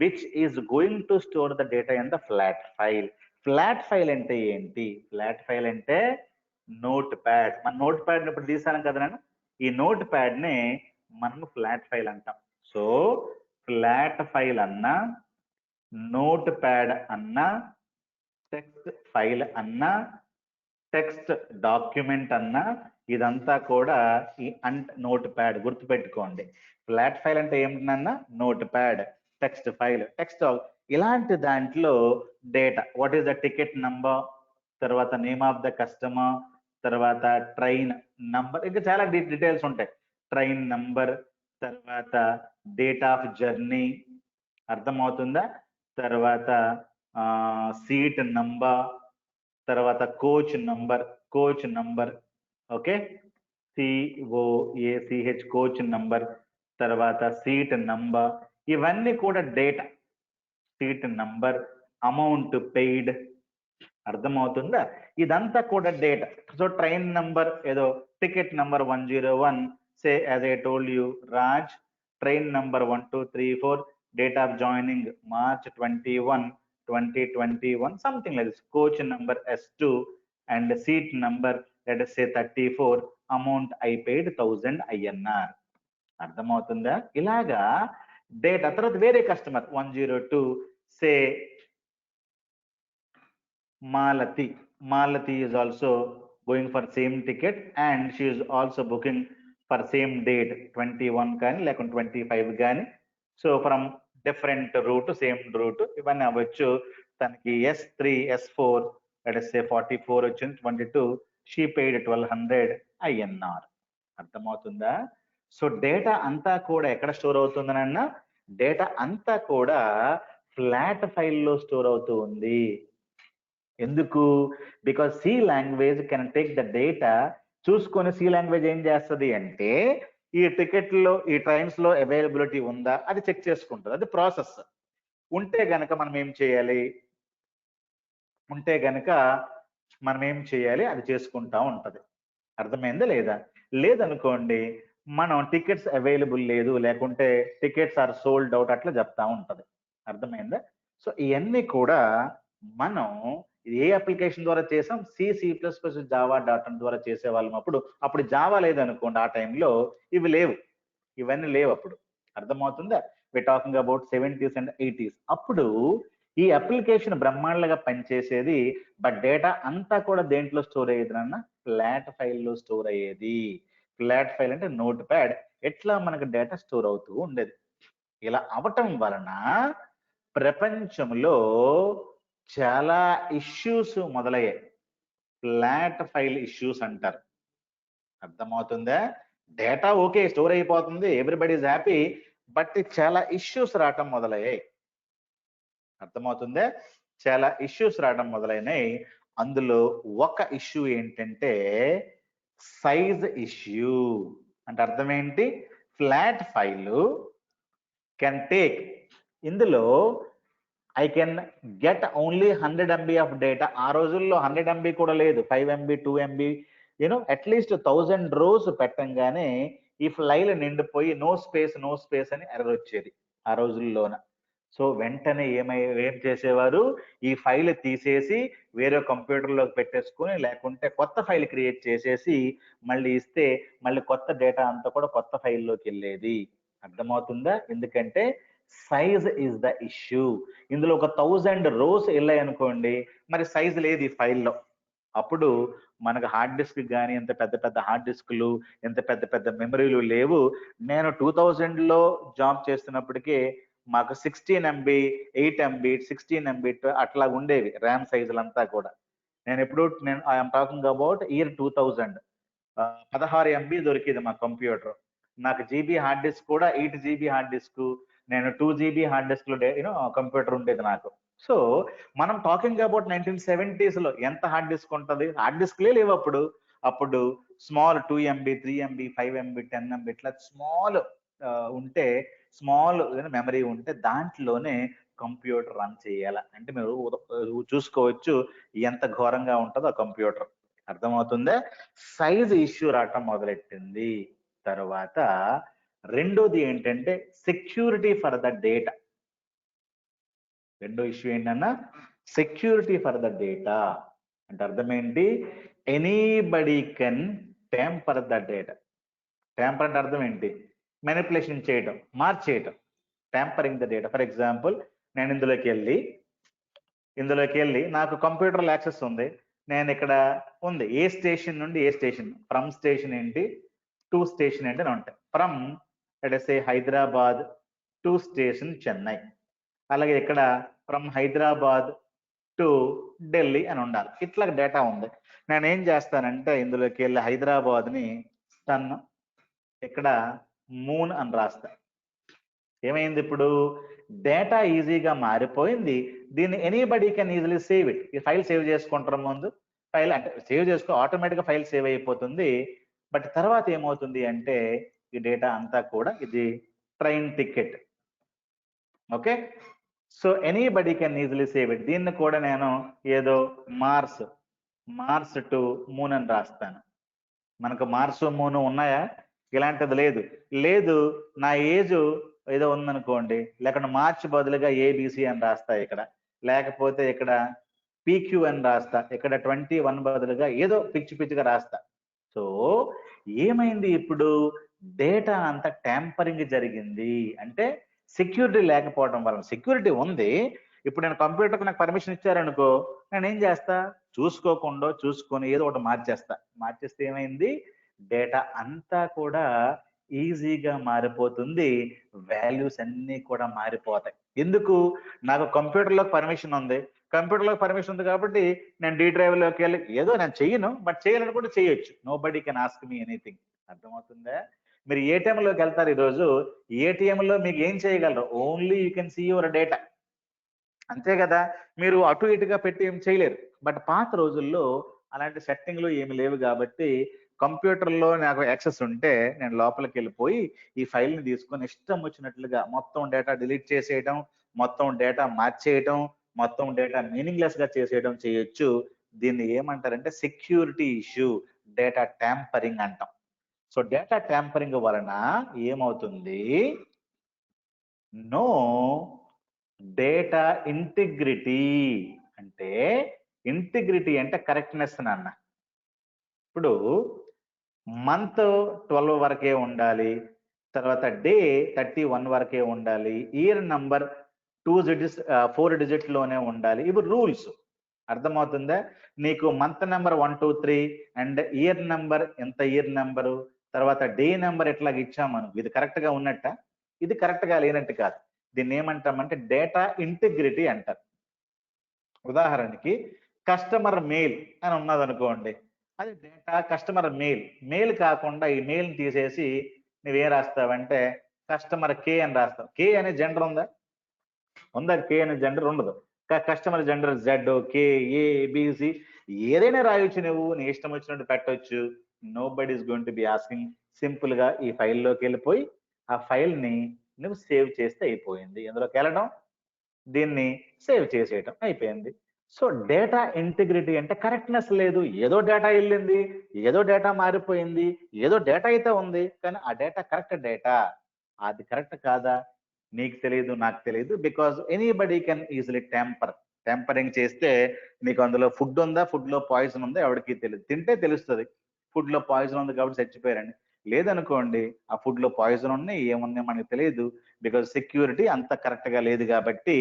which is going to store the data in the flat file. Flat file అంటే ఏంటి? ఫ్లాట్ ఫైల్ అంటే నోట్ ప్యాడ్. మన note pad ఇప్పుడు తీసాను కదా నేను, ఈ నోట్ ప్యాడ్ ని మనం ఫ్లాట్ ఫైల్ అంటాం. సో ఫ్లాట్ ఫైల్ అన్నా, నోట్ ప్యాడ్ అన్నా, టెక్స్ట్ ఫైల్ అన్నా, టెక్స్ట్ డాక్యుమెంట్ అన్నా, ఇదంతా కూడా ఈ నోట్ ప్యాడ్. గుర్తుపెట్టుకోండి, ఫ్లాట్ ఫైల్ అంటే ఏమిటన్నా notepad, text file, text ఇలాంటి దాంట్లో data, what is the ticket number, తర్వాత నేమ్ ఆఫ్ ద కస్టమర్, తర్వాత ట్రైన్ నంబర్, ఇంకా చాలా డీటెయిల్స్ ఉంటాయి. ట్రైన్ నంబర్, తర్వాత డేట్ ఆఫ్ జర్నీ, అర్థమవుతుందా? తర్వాత సీట్ నంబర్, తర్వాత coach number, okay, COACH coach number, తర్వాత సీట్ నంబర్, ఇవన్నీ కూడా data. Seat number, amount paid, అర్థమవుతుందా? ఇదంతా కూడా డేటా. సో ట్రైన్ నంబర్ ఏదో ticket number 101, say as I told you Raj, train number 1234, date of joining March 21, 2021, something like this. Coach number S2 and seat number let us say 34, amount I paid 1000 INR. అర్థమవుతుందా? ఇలాగా data. తర్వాత వేరే customer 102, say Malati is also going for same ticket and she is also booking for same date 21 కానీ లేకుంటే 25 కానీ. So from different route, same route, ఇవన్నీ అవ్వచ్చు. తనకి S3, S4 let us say 44 వచ్చింది, 22, she paid 1200 INR. అర్థమవుతుందా? So data అంతా కూడా ఎక్కడ స్టోర్ అవుతుందనన్నా, డేటా అంతా కూడా ఫ్లాట్ ఫైల్లో స్టోర్ అవుతూ ఉంది. ఎందుకు? Because C language can take the data. చూసుకొని సి లాంగ్వేజ్ ఏం చేస్తుంది అంటే ఈ టికెట్లో, ఈ ట్రైన్స్ లో అవైలబిలిటీ ఉందా అది చెక్ చేసుకుంటుంది. అది ప్రాసెస్. ఉంటే గనక మనం ఏం చేయాలి, అది చేసుకుంటా ఉంటది. అర్థమైందా లేదా? లేదనుకోండి, మనం టికెట్స్ అవైలబుల్ లేదు, లేకుంటే టికెట్స్ ఆర్ సోల్డ్ అవుట్, అట్లా చెప్తా ఉంటది. అర్థమైందా? సో ఇవన్నీ కూడా మనం ఏ అప్లికేషన్ ద్వారా చేసాం? C++, జావా డాట్ ద్వారా చేసేవాళ్ళం. అప్పుడు జావా లేదనుకోండి, ఆ టైంలో ఇవి లేవు, ఇవన్నీ లేవు అప్పుడు. అర్థమవుతుందా? We talking about 70s and 80s. అప్పుడు ఈ అప్లికేషన్ బ్రహ్మాండంగా పనిచేసేది. బట్ డేటా అంతా కూడా దేంట్లో స్టోర్ అయ్యేది అన్న? ఫ్లాట్ ఫైల్లో స్టోర్ అయ్యేది. ఫ్లాట్ ఫైల్ అంటే నోట్ ప్యాడ్. ఎట్లా మనకు డేటా స్టోర్ అవుతూ ఉండేది. ఇలా అవటం వలన ప్రపంచంలో చాలా ఇష్యూస్ మొదలయ్యాయి. ఫ్లాట్ ఫైల్ ఇష్యూస్ అంటారు. అర్థమవుతుందా? డేటా ఓకే స్టోర్ అయిపోతుంది, ఎవ్రీబడి ఈజ్ హ్యాపీ, బట్ చాలా ఇష్యూస్ రావటం మొదలయ్యాయి. అర్థమవుతుందా? చాలా ఇష్యూస్ రావడం మొదలైనాయి. అందులో ఒక ఇష్యూ ఏంటంటే సైజ్ ఇష్యూ. అంటే అర్థం ఏంటి? ఫ్లాట్ ఫైల్ కెన్ టేక్, ఇందులో I can get only 100 MB of data. ఆ రోజుల్లో 100 MB కూడా లేదు, 5 MB 2 MB అట్లీస్ట్ 1000 రోస్ పెట్టంగానే ఈ ఫైల్ నిండిపోయి నో స్పేస్ అని ఎర్రర్ వచ్చేది ఆ రోజుల్లోన. సో వెంటనే ఏం చేసేవారు, ఈ ఫైల్ తీసేసి వేరే కంప్యూటర్లోకి పెట్టేసుకుని, లేకుంటే కొత్త ఫైల్ క్రియేట్ చేసేసి మళ్ళీ ఇస్తే మళ్ళీ కొత్త డేటా అంతా కూడా కొత్త ఫైల్లోకి వెళ్ళేది. అర్థమవుతుందా? ఎందుకంటే సైజ్ ఇస్ ద ఇష్యూ. ఇందులో ఒక 1000 రోస్ వెళ్ళాయి అనుకోండి, మరి సైజ్ లేదు ఈ ఫైల్లో. అప్పుడు మనకు హార్డ్ డిస్క్ కానీ ఎంత పెద్ద పెద్ద హార్డ్ డిస్క్లు, ఎంత పెద్ద పెద్ద మెమరీలు లేవు. నేను 2000లో జాబ్ చేస్తున్నప్పటికీ మాకు 16 MB 8 MB 16 MB అట్లా ఉండేవి ర్యామ్ సైజులంతా కూడా. నేను I'm talking about year 2000. 16 MB దొరికేది మా కంప్యూటర్. నాకు జీబీ హార్డ్ డిస్క్ కూడా 8 GB హార్డ్ డిస్క్, నేను 2 GB హార్డ్ డిస్క్ కంప్యూటర్ ఉండేది నాకు. సో మనం టాకింగ్ అబౌట్ 1970s లో ఎంత హార్డ్ డిస్క్ ఉంటుంది? హార్డ్ డిస్క్లే లేవు అప్పుడు. అప్పుడు small 2 MB 3 MB 5 MB 10 MB ఇట్లా స్మాల్ ఉంటే, స్మాల్ మెమరీ ఉంటే దాంట్లోనే కంప్యూటర్ రన్ చేయాల. అంటే మీరు చూసుకోవచ్చు ఎంత ఘోరంగా ఉంటుందో ఆ కంప్యూటర్. అర్థమవుతుందా? సైజ్ ఇష్యూ రావటం మొదలెట్టింది. తర్వాత రెండోది ఏంటంటే సెక్యూరిటీ ఫర్ ద డేటా. రెండో ఇష్యూ ఏంటన్నా సెక్యూరిటీ ఫర్ ద డేటా. అంటే అర్థం ఏంటి? Anybody can tamper the data. Tamper అంటే అర్థం ఏంటి? మెనిపులేషన్ చేయటం, మార్చేయటం, tampering the data. For example, నేను ఇందులోకి వెళ్ళి నాకు కంప్యూటర్ యాక్సెస్ ఉంది. నేను ఇక్కడ ఉంది ఏ స్టేషన్ నుండి ఏ స్టేషన్, ఫ్రమ్ స్టేషన్ ఏంటి టు స్టేషన్ ఏంటి అని ఉంటాయి. From say Hyderabad to station Chennai. అలాగే ఇక్కడ ఫ్రమ్ హైదరాబాద్ టు ఢిల్లీ అని ఉండాలి. ఇట్లా డేటా ఉంది. నేను ఏం చేస్తానంటే ఇందులోకి వెళ్ళి హైదరాబాద్ని సన్, ఇక్కడ మూన్ అని రాస్తా. ఏమైంది? ఇప్పుడు డేటా ఈజీగా మారిపోయింది. దీన్ని anybody can easily save it. ఈ ఫైల్ సేవ్ చేసుకుంటారు ముందు, ఫైల్ అంటే సేవ్ చేసుకో, ఆటోమేటిక్గా ఫైల్ సేవ్ అయిపోతుంది. బట్ తర్వాత ఏమవుతుంది అంటే ఈ డేటా అంతా కూడా ఇది train ticket. Okay, so anybody can easily save it. దీన్ని కూడా నేను ఏదో మార్స్ టు మూన్ అని రాస్తాను. మనకు మార్స్ మూన్ ఉన్నాయా? ఇలాంటిది లేదు. నా ఏజ్ ఏదో ఉందనుకోండి, లేకుంటే మార్చ్ బదులుగా ఏబిసి అని రాస్తా ఇక్కడ, లేకపోతే ఇక్కడ పిక్యూ అని రాస్తా, ఇక్కడ 21 బదులుగా ఏదో పిచ్చిగా రాస్తా. సో ఏమైంది? ఇప్పుడు డేటా అంతా ట్యాంపరింగ్ జరిగింది. అంటే సెక్యూరిటీ లేకపోవడం వల్ల. సెక్యూరిటీ ఉంది, ఇప్పుడు నేను కంప్యూటర్కి నాకు పర్మిషన్ ఇచ్చారనుకో, నేను ఏం చేస్తా, చూసుకొని ఏదో ఒకటి మార్చేస్తే ఏమైంది? డేటా అంతా కూడా ఈజీగా మారిపోతుంది, వాల్యూస్ అన్ని కూడా మారిపోతాయి. ఎందుకు? నాకు కంప్యూటర్లోకి పర్మిషన్ ఉంది, కాబట్టి నేను డి డ్రైవ్లోకి వెళ్ళి ఏదో నేను చెయ్యను, బట్ చేయాలనుకుంటే చేయొచ్చు. Nobody can ask me anything. అర్థమవుతుందా? మీరు ఏటీఎంలోకి వెళ్తారు ఈరోజు, ఏటీఎంలో మీకు ఏం చేయగలరు? Only you can see your data, అంతే కదా. మీరు అటు ఇటుగా పెట్టి ఏం చేయలేరు. బట్ పాత రోజుల్లో అలాంటి సెట్టింగ్లు ఏమి లేవు కాబట్టి కంప్యూటర్లో నాకు యాక్సెస్ ఉంటే నేను లోపలికి వెళ్ళిపోయి ఈ ఫైల్ని తీసుకొని ఇష్టం వచ్చినట్లుగా మొత్తం డేటా డిలీట్ చేసేయడం, మొత్తం డేటా మార్చేయడం, మొత్తం డేటా మీనింగ్లెస్ గా చేసేయడం చేయొచ్చు. దీన్ని ఏమంటారంటే సెక్యూరిటీ ఇష్యూ, డేటా ట్యాంపరింగ్ అంటాం. సో డేటా ట్యాంపరింగ్ వలన ఏమవుతుంది? No data integrity. అంటే ఇంటిగ్రిటీ అంటే కరెక్ట్నెస్ నాన్న. ఇప్పుడు మంత్ 12 వరకే ఉండాలి, తర్వాత డే 31 వరకే ఉండాలి, ఇయర్ నంబర్ 4 డిజిట్స్ లోనే ఉండాలి. ఇవి రూల్స్. అర్థమవుతుందా? నీకు month number 1 2 3 and year number ఎంత, ఇయర్ నెంబరు, తర్వాత డే నెంబర్ ఎట్లాగ ఇచ్చామను, ఇది కరెక్ట్ గా ఉన్నట్ట, ఇది కరెక్ట్ గా లేనట్టు కాదు. దీన్ని ఏమంటామంటే డేటా ఇంటిగ్రిటీ అంటారు. ఉదాహరణకి కస్టమర్ మెయిల్ అని ఉన్నది అనుకోండి, అది డేటా కస్టమర్ మెయిల్ కాకుండా ఈ మెయిల్ని తీసేసి నువ్వేం రాస్తావంటే కస్టమర్ కే అని రాస్తావు. కే అనే జెండర్ ఉందా? కే అనే జెండర్ ఉండదు. Customer gender Z, K, A, B C ఏదైనా రాయొచ్చు, నువ్వు నీ ఇష్టం వచ్చినట్టు పెట్టొచ్చు. Nobody is going to be asking. Simple గా ఈ ఫైల్లోకి వెళ్ళిపోయి ఆ ఫైల్ ని నువ్వు సేవ్ చేస్తే అయిపోయింది. ఎందులోకి వెళ్ళడం, దీన్ని సేవ్ చేసేయటం అయిపోయింది. సో డేటా ఇంటిగ్రిటీ అంటే కరెక్ట్నెస్ లేదు. ఏదో డేటా వెళ్ళింది, ఏదో డేటా మారిపోయింది, ఏదో డేటా అయితే ఉంది, కానీ ఆ డేటా కరెక్ట్ డేటా. అది కరెక్ట్ కాదా? నీకు తెలియదు, నాకు తెలియదు. Because anybody can easily tempering చేస్తే నీకు అందులో ఫుడ్ ఉందా, ఫుడ్ లో పాయిజన్ ఉందా ఎవరికి తెలియదు. తింటే తెలుస్తుంది ఫుడ్ లో పాయిజన్ ఉంది కాబట్టి చచ్చిపోయారండి. లేదనుకోండి, ఆ ఫుడ్ లో పాయిజన్ ఉన్నాయి, ఏమున్నాయి మనకు తెలియదు. బికాజ్ సెక్యూరిటీ అంత కరెక్ట్ గా లేదు కాబట్టి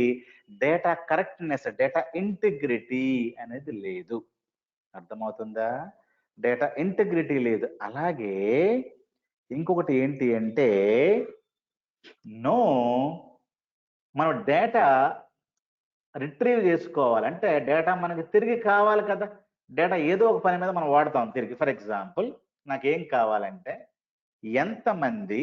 డేటా కరెక్ట్నెస్, డేటా ఇంటిగ్రిటీ అనేది లేదు. అర్థమవుతుందా? డేటా ఇంటిగ్రిటీ లేదు. అలాగే ఇంకొకటి ఏంటి అంటే మనం డేటా రిట్రీవ్ చేసుకోవాలంటే డేటా మనకి తిరిగి కావాలి కదా. డేటా ఏదో ఒక పని మీద మనం వాడతాం తిరిగి. ఫర్ ఎగ్జాంపుల్, నాకేం కావాలంటే ఎంతమంది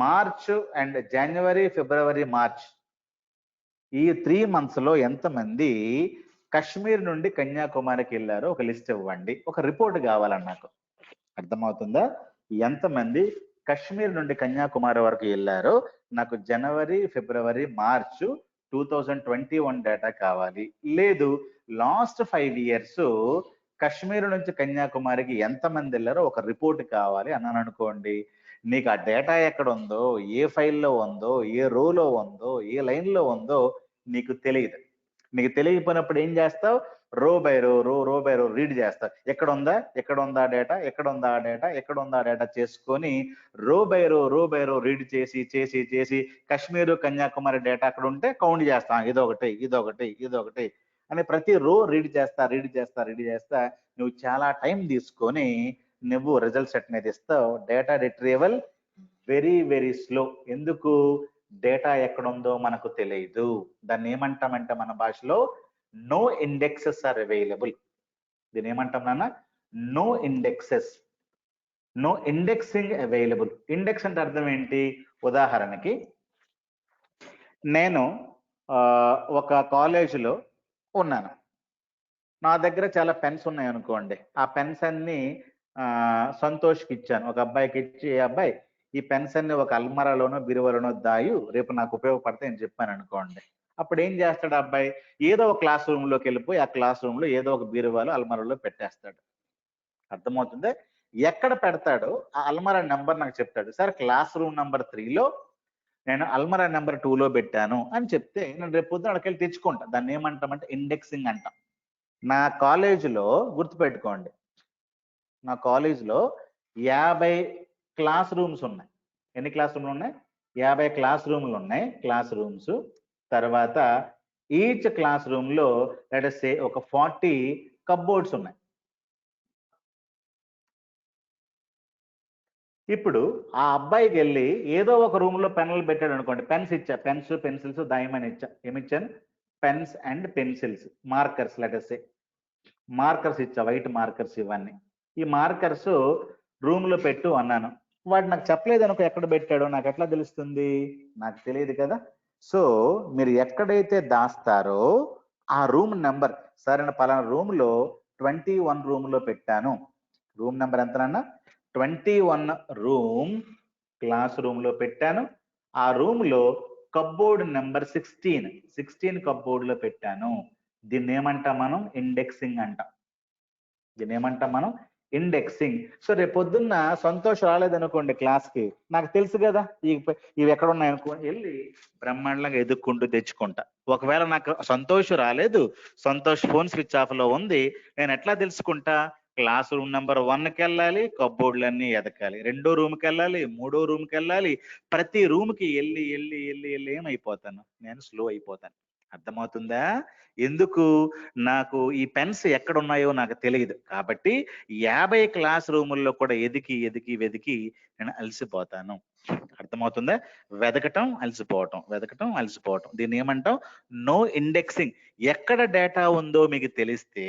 March and January, February, March ఈ 3 months లో ఎంతమంది కశ్మీర్ నుండి కన్యాకుమారికి వెళ్ళారో ఒక లిస్ట్ ఇవ్వండి. ఒక రిపోర్ట్ కావాలని నాకు. అర్థమవుతుందా? ఎంతమంది కశ్మీర్ నుండి కన్యాకుమారి వరకు వెళ్ళారో నాకు జనవరి, ఫిబ్రవరి, మార్చ్ 2021 డేటా కావాలి. లేదు, లాస్ట్ 5 years కశ్మీర్ నుంచి కన్యాకుమారికి ఎంతమంది వెళ్ళారో ఒక రిపోర్ట్ కావాలి అన్నాను అనుకోండి. నీకు ఆ డేటా ఎక్కడ ఉందో, ఏ ఫైల్లో ఉందో, ఏ రోలో ఉందో, ఏ లైన్లో ఉందో నీకు తెలియదు. నీకు తెలియకపోయినప్పుడు ఏం చేస్తావు? రో బై రో రీడ్ చేస్తావు. ఎక్కడ ఉందా డేటా చేసుకొని రో బై రో రీడ్ చేసి కశ్మీర్, కన్యాకుమారి డేటా అక్కడ ఉంటే కౌంట్ చేస్తాం. ఇదొకటి అని ప్రతి రో రీడ్ చేస్తా నువ్వు చాలా టైం తీసుకొని నువ్వు రిజల్ట్ సెట్ మీద ఇస్తావు. Data retrieval very very slow. ఎందుకు? డేటా ఎక్కడుందో మనకు తెలియదు. దాన్ని ఏమంటామంటే మన భాషలో నో ఇండెక్సెస్ ఆర్ అవైలబుల్. దీన్ని ఏమంటాం నాన్న? No indexes, no indexing available. Index అంటే అర్థం ఏంటి? ఉదాహరణకి నేను ఒక కాలేజీలో ఉన్నాను, నా దగ్గర చాలా పెన్స్ ఉన్నాయి అనుకోండి. ఆ పెన్స్ అన్ని సంతోష్కి ఇచ్చాను, ఒక అబ్బాయికి ఇచ్చి, ఏ అబ్బాయి ఈ పెన్స్ అన్ని ఒక అల్మరాలోనో బీరువాలోనో దాయు, రేపు నాకు ఉపయోగపడతాయి అని చెప్పాను అనుకోండి. అప్పుడు ఏం చేస్తాడు అబ్బాయి? ఏదో ఒక క్లాస్ రూమ్ లోకి వెళ్ళిపోయి ఆ క్లాస్ రూమ్ లో ఏదో ఒక బీరువాలో అల్మరాలో పెట్టేస్తాడు. అర్థమవుతుంది? ఎక్కడ పెడతాడో ఆ అల్మరా నెంబర్ నాకు చెప్తాడు. సార్ క్లాస్ రూమ్ నెంబర్ 3లో నేను అల్మరా నెంబర్ 2లో పెట్టాను అని చెప్తే నేను రేపు పొద్దున అక్కడికి తెచ్చుకుంటా. దాన్ని ఏమంటామంటే ఇండెక్సింగ్ అంటాం. నా కాలేజీలో గుర్తుపెట్టుకోండి, నా కాలేజీలో 50 క్లాస్ రూమ్స్ ఉన్నాయి. ఎన్ని క్లాస్ రూమ్లు ఉన్నాయి? 50 క్లాస్ రూమ్లు ఉన్నాయి. క్లాస్ రూమ్స్ తర్వాత ఈచ్ క్లాస్ రూమ్ లో లెట్ us say ఒక 40 కప్బోర్డ్స్ ఉన్నాయి. ఇప్పుడు ఆ అబ్బాయికి వెళ్ళి ఏదో ఒక రూమ్ లో పెన్నులు పెట్టాడు అనుకోండి. పెన్స్ ఇచ్చా, పెన్స్, పెన్సిల్స్ దాయమని ఇచ్చా. ఏమిచ్చాను? Pens and pencils, markers, let us say markers ఇచ్చా, వైట్ మార్కర్స్. ఇవన్నీ ఈ మార్కర్స్ రూమ్ లో పెట్టు అన్నాను. వాడు నాకు చెప్పలేదు అనుకో, ఎక్కడ పెట్టాడో నాకు ఎట్లా తెలుస్తుంది? నాకు తెలియదు కదా. సో మీరు ఎక్కడైతే దాస్తారో ఆ రూమ్ నెంబర్, సరైన పలానా రూమ్ లో 21 రూమ్ లో పెట్టాను. రూమ్ నెంబర్ ఎంతనన్నా? 21 రూమ్, క్లాస్ రూమ్ లో పెట్టాను. ఆ రూమ్ లో కప్బోర్డ్ నెంబర్ 16 కప్బోర్డ్ లో పెట్టాను. దీన్ని ఏమంటాం మనం? ఇండెక్సింగ్ అంటాం. ఇండెక్సింగ్. సో రేపు పొద్దున్న సంతోష్ రాలేదనుకోండి క్లాస్ కి, నాకు తెలుసు కదా ఇవి ఎక్కడ ఉన్నాయనుకో, వెళ్ళి బ్రహ్మాండంగా ఎదుక్కుంటూ తెచ్చుకుంటా. ఒకవేళ నాకు సంతోష్ రాలేదు, సంతోష్ ఫోన్ స్విచ్ ఆఫ్ లో ఉంది, నేను ఎట్లా తెలుసుకుంటా? క్లాస్ రూమ్ నెంబర్ 1కి వెళ్ళాలి, కప్బోర్డ్లన్నీ ఎదకాలి. 2వ రూమ్కి వెళ్ళాలి, 3వ రూమ్కి వెళ్ళాలి. ప్రతి రూమ్ కి వెళ్ళి ఏమైపోతాను? నేను స్లో అయిపోతాను. అర్థమవుతుందా? ఎందుకు? నాకు ఈ పెన్స్ ఎక్కడ ఉన్నాయో నాకు తెలియదు కాబట్టి 50 క్లాస్ రూముల్లో కూడా వెదికి నేను అలసిపోతాను. అర్థమవుతుందా? వెతకటం అలసిపోవటం. దీన్ని ఏమంటాం? No indexing. ఎక్కడ డేటా ఉందో మీకు తెలిస్తే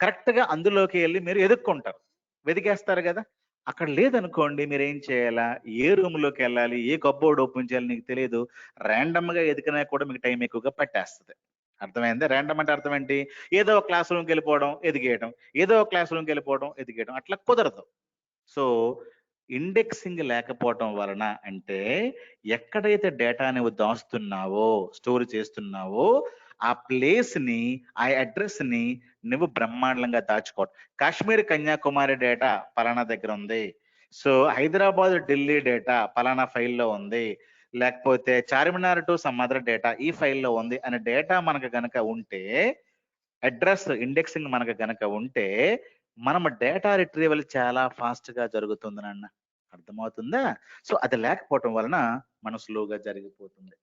కరెక్ట్ గా అందులోకి వెళ్ళి మీరు ఎదుక్కుంటారు, వెతికేస్తారు కదా. అక్కడ లేదనుకోండి, మీరు ఏం చేయాలా? ఏ రూమ్ లోకి వెళ్ళాలి, ఏ కబ్బోర్డ్ ఓపెన్ చేయాలి నీకు తెలియదు. ర్యాండమ్ గా ఎదికినా కూడా మీకు టైం ఎక్కువగా పట్టేస్తుంది. అర్థమైందా? ర్యాండమ్ అంటే అర్థం ఏంటి? ఏదో ఒక క్లాస్ రూమ్కి వెళ్ళిపోవడం, ఎదిగేయడం, ఏదో ఒక క్లాస్ రూమ్కి వెళ్ళిపోవడం, ఎదిగేయడం, అట్లా కుదరదు. సో ఇండెక్సింగ్ లేకపోవటం వలన అంటే ఎక్కడైతే డేటా నువ్వు దాస్తున్నావో, స్టోర్ చేస్తున్నావో, ఆ ప్లేస్ ని, ఆ అడ్రస్ ని నువ్వు బ్రహ్మాండంగా దాచుకోవటం. కాశ్మీర్ కన్యాకుమారి డేటా పలానా దగ్గర ఉంది, సో హైదరాబాద్ ఢిల్లీ డేటా పలానా ఫైల్లో ఉంది, లేకపోతే Charminar to some other data ఈ ఫైల్లో ఉంది అనే డేటా మనకు గనక ఉంటే, అడ్రస్ ఇండెక్సింగ్ మనకు గనక ఉంటే, మనం డేటా రిట్రీవల్ చాలా ఫాస్ట్ గా జరుగుతుంది నాన్న. అర్థమవుతుందా? సో అది లేకపోవటం వలన మనం స్లోగా జరిగిపోతుంది.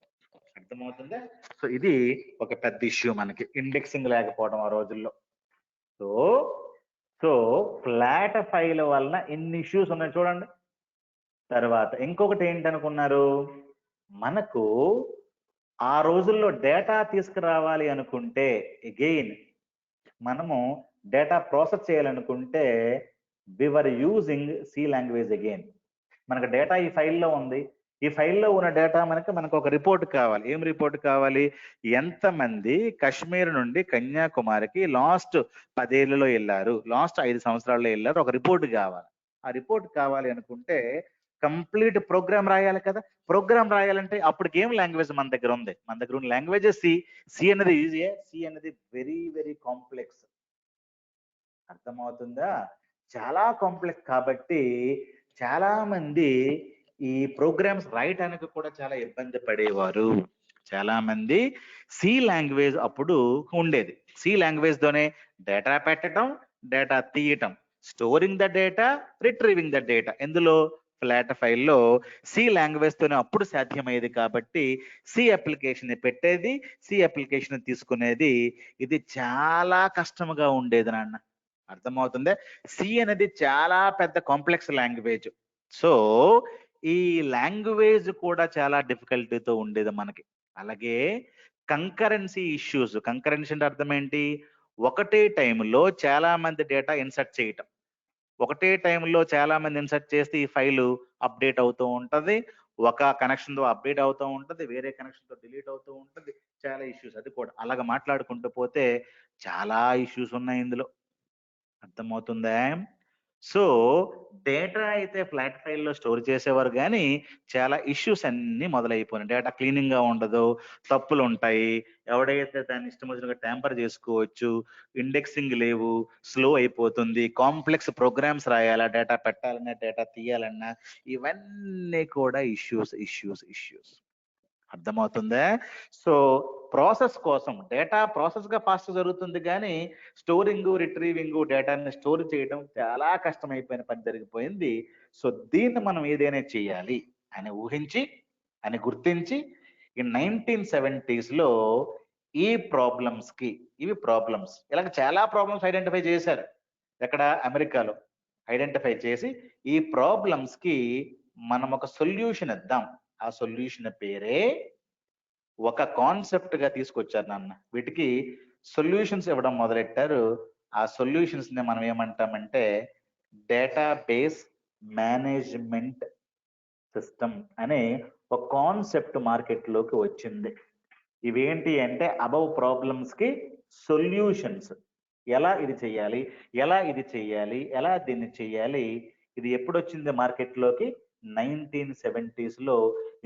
అర్థమవుతుందా? సో ఇది ఒక పెద్ద ఇష్యూ మనకి, ఇండెక్సింగ్ లేకపోవడం ఆ రోజుల్లో. సో సో ఫ్లాట్ ఫైల్ వలన ఇన్ని ఇష్యూస్ ఉన్నాయి చూడండి. తర్వాత ఇంకొకటి ఏంటనుకున్నారు? మనకు ఆ రోజుల్లో డేటా తీసుకురావాలి అనుకుంటే, అగైన్ మనము డేటా ప్రాసెస్ చేయాలనుకుంటే, we were using C language again. మనకు డేటా ఈ ఫైల్లో ఉంది, ఈ ఫైల్లో ఉన్న డేటా మనకు ఒక రిపోర్ట్ కావాలి. ఏం రిపోర్ట్ కావాలి? ఎంతమంది కశ్మీర్ నుండి కన్యాకుమారికి లాస్ట్ 10 ఏళ్లలో వెళ్ళారు, లాస్ట్ 5 సంవత్సరాల్లో వెళ్ళారు, ఒక రిపోర్ట్ కావాలి. ఆ రిపోర్ట్ కావాలి అనుకుంటే కంప్లీట్ ప్రోగ్రామ్ రాయాలి కదా. ప్రోగ్రామ్ రాయాలంటే అప్పటికి ఏం లాంగ్వేజ్ మన దగ్గర ఉంది? మన దగ్గర ఉన్న లాంగ్వేజ్ సి. సి అనేది ఈజీ, సి అనేది వెరీ వెరీ కాంప్లెక్స్. అర్థమవుతుందా? చాలా కాంప్లెక్స్ కాబట్టి చాలా మంది ఈ ప్రోగ్రామ్స్ రాయటానికి కూడా చాలా ఇబ్బంది పడేవారు. చాలా మంది సి లాంగ్వేజ్ అప్పుడు ఉండేది. సి లాంగ్వేజ్ తోనే డేటా పెట్టడం, డేటా తీయటం, storing the data, retrieving the data, ఎందులో? ఫ్లాట్ ఫైల్లో సి లాంగ్వేజ్ తోనే అప్పుడు సాధ్యమయ్యేది. కాబట్టి సి అప్లికేషన్ పెట్టేది, సి అప్లికేషన్ తీసుకునేది. ఇది చాలా కష్టంగా ఉండేది నాన్న. అర్థమవుతుందా? సి అనేది చాలా పెద్ద కాంప్లెక్స్ లాంగ్వేజ్. సో ఈ లాంగ్వేజ్ కూడా చాలా డిఫికల్టీతో ఉండేది మనకి. అలాగే కంకరెన్సీ ఇష్యూస్. కంకరెన్సీ అంటే అర్థం ఏంటి? ఒకటే టైంలో చాలా మంది డేటా ఇన్సర్ట్ చేయటం. ఒకటే టైంలో చాలా మంది ఇన్సర్ట్ చేస్తే ఈ ఫైలు అప్డేట్ అవుతూ ఉంటది. ఒక కనెక్షన్ తో అప్డేట్ అవుతూ ఉంటది, వేరే కనెక్షన్ తో డిలీట్ అవుతూ ఉంటది. చాలా ఇష్యూస్. అది కూడా అలాగ మాట్లాడుకుంటూ పోతే చాలా ఇష్యూస్ ఉన్నాయి ఇందులో. అర్థమవుతుందా? సో డేటా అయితే ఫ్లాట్ ఫైల్లో స్టోర్ చేసేవారు, కానీ చాలా ఇష్యూస్ అన్ని మొదలైపోయినాయి. డేటా క్లీనింగ్ గా ఉండదు, తప్పులు ఉంటాయి, ఎవడైతే దాన్ని ఇష్టం వచ్చినట్టుగా ట్యాంపర్ చేసుకోవచ్చు, ఇండెక్సింగ్ లేవు, స్లో అయిపోతుంది, కాంప్లెక్స్ ప్రోగ్రామ్స్ రాయాలా, డేటా పెట్టాలన్నా డేటా తీయాలన్నా, ఇవన్నీ కూడా ఇష్యూస్. అర్థమవుతుందా? సో ప్రాసెస్ కోసం డేటా ప్రాసెస్ గా ఫాస్ట్ జరుగుతుంది, కానీ స్టోరింగ్, రిట్రీవింగ్, డేటాని స్టోర్ చేయడం చాలా కష్టమైపోయిన పని జరిగిపోయింది. సో దీన్ని మనం ఏదైనా చేయాలి అని ఊహించి, అని గుర్తించి, ఈ 1970s లో ఈ ప్రాబ్లమ్స్ కి, ఇవి ప్రాబ్లమ్స్, ఇలాగ చాలా ప్రాబ్లమ్స్ ఐడెంటిఫై చేశారు. ఎక్కడ? అమెరికాలో ఐడెంటిఫై చేసి ఈ ప్రాబ్లమ్స్ కి మనం ఒక సొల్యూషన్ ఇద్దాం. ఆ సొల్యూషన్ పేరే ఒక కాన్సెప్ట్ గా తీసుకొచ్చారు నాన్న. వీటికి సొల్యూషన్స్ ఇవ్వడం మొదలెట్టారు. ఆ సొల్యూషన్స్ ని మనం ఏమంటామంటే డేటాబేస్ మేనేజ్మెంట్ సిస్టమ్ అనే ఒక కాన్సెప్ట్ మార్కెట్ లోకి వచ్చింది. ఇవేంటి అంటే అబవ్ ప్రాబ్లమ్స్ కి సొల్యూషన్స్. ఎలా ఇది చెయ్యాలి, ఎలా దీన్ని చెయ్యాలి, ఇది ఎప్పుడు వచ్చింది మార్కెట్ లోకి? 1970s లో.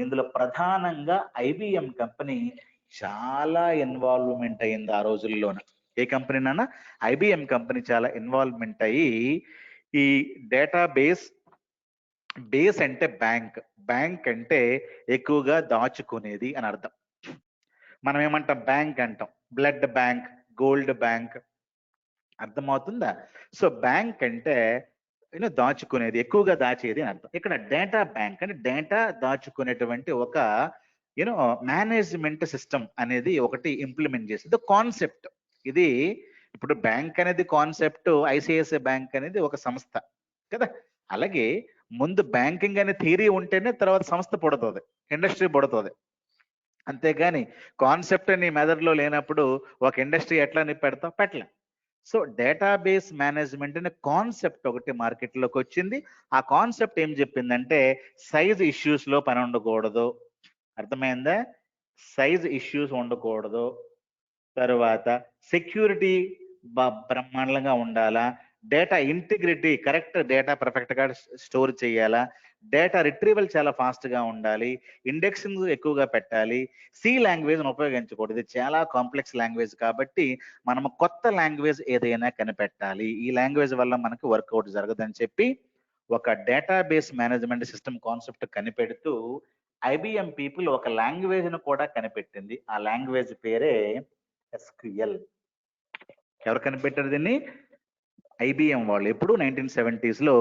ఇందులో ప్రధానంగా ఐబిఎం కంపెనీ చాలా ఇన్వాల్వ్మెంట్ అయింది ఆ రోజుల్లోన. ఏ కంపెనీ నాన్న? ఐబిఎం కంపెనీ చాలా ఇన్వాల్వ్మెంట్ అయ్యి ఈ డేటాబేస్, బేస్ అంటే బ్యాంక్ అంటే ఎక్కువగా దాచుకునేది అని అర్థం. మనం ఏమంటాం? బ్యాంక్ అంటాం, బ్లడ్ బ్యాంక్, గోల్డ్ బ్యాంక్. అర్థమవుతుందా? సో బ్యాంక్ అంటే దాచుకునేది, ఎక్కువగా దాచేది అని అర్థం. ఇక్కడ డేటా బ్యాంక్ అంటే డేటా దాచుకునేటువంటి ఒక మేనేజ్మెంట్ సిస్టమ్ అనేది ఒకటి ఇంప్లిమెంట్ చేసింది కాన్సెప్ట్. ఇది ఇప్పుడు బ్యాంక్ అనేది కాన్సెప్ట్, ఐసిఐసిఐ బ్యాంక్ అనేది ఒక సంస్థ కదా. అలాగే ముందు బ్యాంకింగ్ అనే థియరీ ఉంటేనే తర్వాత సంస్థ పుడుతుంది, ఇండస్ట్రీ పుడుతుంది. అంతేగాని కాన్సెప్ట్ నీ మెదడులో లేనప్పుడు ఒక ఇండస్ట్రీ ఎట్లా నీ పెట్టలే. సో డేటాబేస్ మేనేజ్మెంట్ అనే కాన్సెప్ట్ ఒకటి మార్కెట్లోకి వచ్చింది. ఆ కాన్సెప్ట్ ఏం చెప్పిందంటే సైజ్ ఇష్యూస్ లో పని ఉండకూడదు. అర్థమైందా? సైజ్ ఇష్యూస్ ఉండకూడదు. తర్వాత సెక్యూరిటీ బ్రహ్మాండంగా ఉండాలా, data integrity correct, data perfect గా స్టోర్ చేయాలా, డేటా రిట్రీవల్ చాలా ఫాస్ట్ గా ఉండాలి, ఇండెక్సింగ్ ఎక్కువగా పెట్టాలి, సి లాంగ్వేజ్ ఉపయోగించకూడదు, ఇది చాలా కాంప్లెక్స్ లాంగ్వేజ్ కాబట్టి మనం కొత్త లాంగ్వేజ్ ఏదైనా కనిపెట్టాలి, ఈ లాంగ్వేజ్ వల్ల మనకు వర్కౌట్ జరగదని చెప్పి ఒక డేటాబేస్ మేనేజ్మెంట్ సిస్టమ్ కాన్సెప్ట్ కనిపెడుతూ ఐబిఎం పీపుల్ ఒక లాంగ్వేజ్ ను కూడా కనిపెట్టింది. ఆ లాంగ్వేజ్ పేరే ఎస్క్యూఎల్. ఎవరు కనిపెట్టారు దీన్ని? ఐబిఎం వాళ్ళు. ఎప్పుడు 1970s లో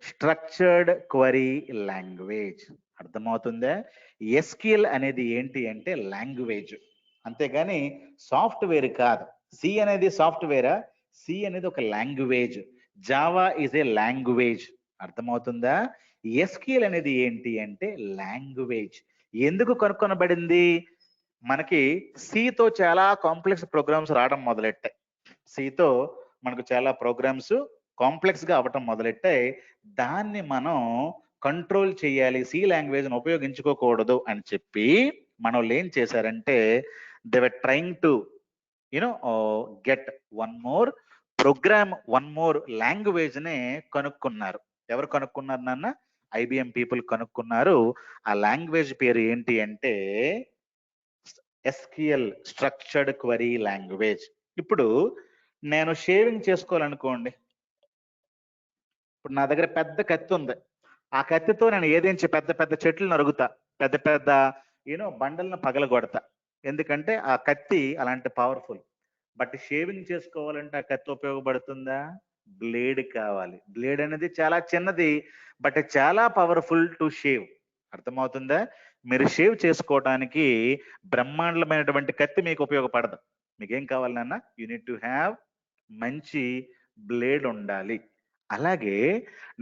స్ట్రక్చర్డ్ క్వరీ లాంగ్వేజ్. అర్థమవుతుందా? ఎస్క్యూఎల్ అనేది ఏంటి అంటే లాంగ్వేజ్, అంతేగాని సాఫ్ట్వేర్ కాదు. సి అనేది సాఫ్ట్వేరా? సి అనేది ఒక language. Java is a language. అర్థమవుతుందా? ఎస్క్యూఎల్ అనేది ఏంటి అంటే లాంగ్వేజ్. ఎందుకు కనుక్కొనబడింది? మనకి సితో చాలా కాంప్లెక్స్ ప్రోగ్రామ్స్ రావడం మొదలెట్టాయి. సితో మనకు చాలా ప్రోగ్రామ్స్ కాంప్లెక్స్ గా అవ్వటం మొదలెట్టాయి. దాన్ని మనం కంట్రోల్ చేయాలి, సి లాంగ్వేజ్ ఉపయోగించుకోకూడదు అని చెప్పి మనం ఏం చేశారంటే they were trying to get one more program, one more language నే కనుక్కున్నారు. ఎవరు కనుక్కున్నారు నాన్న? ఐబిఎం పీపుల్ కనుక్కున్నారు. ఆ లాంగ్వేజ్ పేరు ఏంటి అంటే ఎస్క్యూఎల్, స్ట్రక్చర్డ్ క్వరీ లాంగ్వేజ్. ఇప్పుడు నేను షేవింగ్ చేసుకోవాలనుకోండి, ఇప్పుడు నా దగ్గర పెద్ద కత్తి ఉంది, ఆ కత్తితో నేను ఏదేంచి పెద్ద పెద్ద చెట్లు నరుగుతా, పెద్ద పెద్ద బండలను పగలగొడతా, ఎందుకంటే ఆ కత్తి అలాంటి పవర్ఫుల్. బట్ షేవింగ్ చేసుకోవాలంటే ఆ కత్తి ఉపయోగపడుతుందా? బ్లేడ్ కావాలి. బ్లేడ్ అనేది చాలా చిన్నది బట్ చాలా పవర్ఫుల్ టు షేవ్. అర్థమవుతుందా? మీరు షేవ్ చేసుకోవడానికి బ్రహ్మాండమైనటువంటి కత్తి మీకు ఉపయోగపడదు. మీకేం కావాలి నాన్న? యూ నీడ్ టు హ్యావ్ మంచి బ్లేడ్ ఉండాలి. అలాగే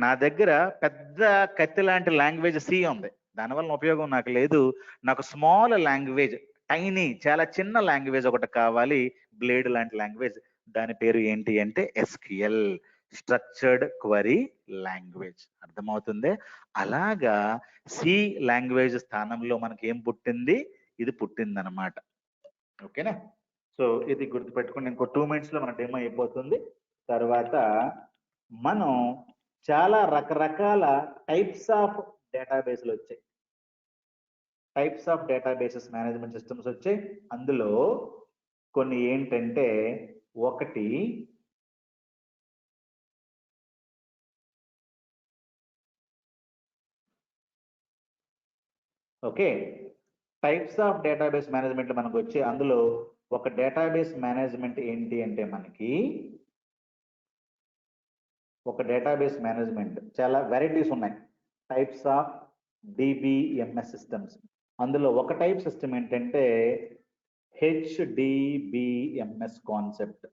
నా దగ్గర పెద్ద కత్తి లాంటి లాంగ్వేజ్ సి ఉంది, దానివల్ల ఉపయోగం నాకు లేదు. నాకు స్మాల్ లాంగ్వేజ్, టైనీ, చాలా చిన్న లాంగ్వేజ్ ఒకటి కావాలి, బ్లేడ్ లాంటి లాంగ్వేజ్. దాని పేరు ఏంటి అంటే ఎస్క్యూఎల్, స్ట్రక్చర్డ్ క్వరీ లాంగ్వేజ్. అర్థమవుతుంది? అలాగా సి లాంగ్వేజ్ స్థానంలో మనకి ఏం పుట్టింది? ఇది పుట్టింది అనమాట. ఓకేనా? సో ఇది గుర్తుపెట్టుకుని ఇంకో 2 minutes లో మన డెమో అయిపోతుంది. తర్వాత మనం చాలా రకరకాల టైప్స్ ఆఫ్ డేటాబేస్లు వచ్చాయి, types of databases management systems వచ్చాయి. అందులో కొన్ని ఏంటంటే ఒకటి okay, types of database management మనకు వచ్చే, అందులో ఒక డేటాబేస్ మేనేజ్మెంట్ ఏంటి అంటే మనకి ఒక డేటాబేస్ మేనేజ్మెంట్ చాలా వెరైటీస్ ఉన్నాయి. Types of DBMS systems. అందులో ఒక టైప్ సిస్టమ్ ఏంటంటే HDBMS concept,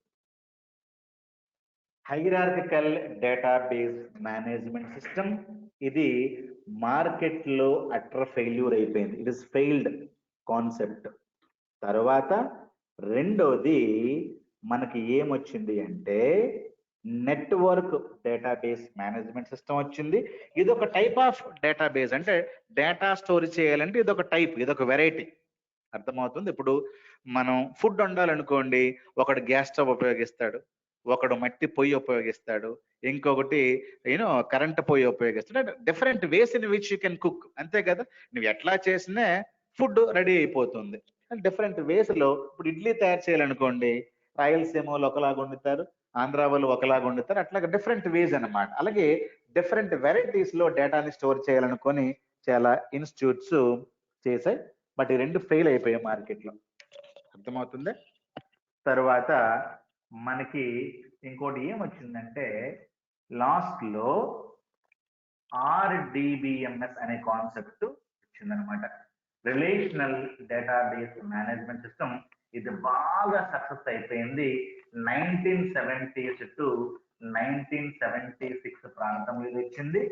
hierarchical database management system. ఇది మార్కెట్ లో అటర్ ఫెయిల్యూర్ అయిపోయింది, ఇట్ ఇస్ ఫెయిల్డ్ కాన్సెప్ట్. తర్వాత రెండోది మనకి ఏమొచ్చింది అంటే నెట్వర్క్ డేటాబేస్ మేనేజ్మెంట్ సిస్టమ్ వచ్చింది. ఇది ఒక టైప్ ఆఫ్ డేటాబేస్, అంటే డేటా స్టోర్ చేయాలంటే ఇది ఒక టైప్, ఇది ఒక వెరైటీ. అర్థమవుతుంది? ఇప్పుడు మనం ఫుడ్ వండాలనుకోండి, ఒకడు గ్యాస్ స్టవ్ ఉపయోగిస్తాడు, ఒకడు మట్టి పొయ్యి ఉపయోగిస్తాడు, ఇంకొకటి కరెంట్ పొయ్యి ఉపయోగిస్తాడు. Different ways in which you can cook, అంతే కదా? నువ్వు ఎట్లా చేసినా ఫుడ్ రెడీ అయిపోతుంది. డిఫరెంట్ వేస్ లో ఇప్పుడు ఇడ్లీ తయారు చేయాలనుకోండి, రాయలసీమ వాళ్ళు ఒకలాగా వండుతారు, ఆంధ్ర వాళ్ళు ఒకలాగా వండుతారు, అట్లాగే డిఫరెంట్ వేస్ అన్నమాట. అలాగే డిఫరెంట్ వెరైటీస్ లో డేటాని స్టోర్ చేయాలనుకొని చాలా ఇన్స్టిట్యూట్స్ చేశాయి, బట్ ఈ రెండు ఫెయిల్ అయిపోయాయి మార్కెట్ లో. అర్థమవుతుంది? తర్వాత మనకి ఇంకోటి ఏమొచ్చిందంటే లాస్ట్ లో ఆర్డిబిఎంఎస్ అనే కాన్సెప్ట్ వచ్చిందనమాట, రిలేషనల్ డేటాబేస్ మేనేజ్మెంట్ సిస్టమ్. ఇది బాగా సక్సెస్ అయిపోయింది 1970s టు 1976 ప్రాంతంలో ఇది వచ్చింది.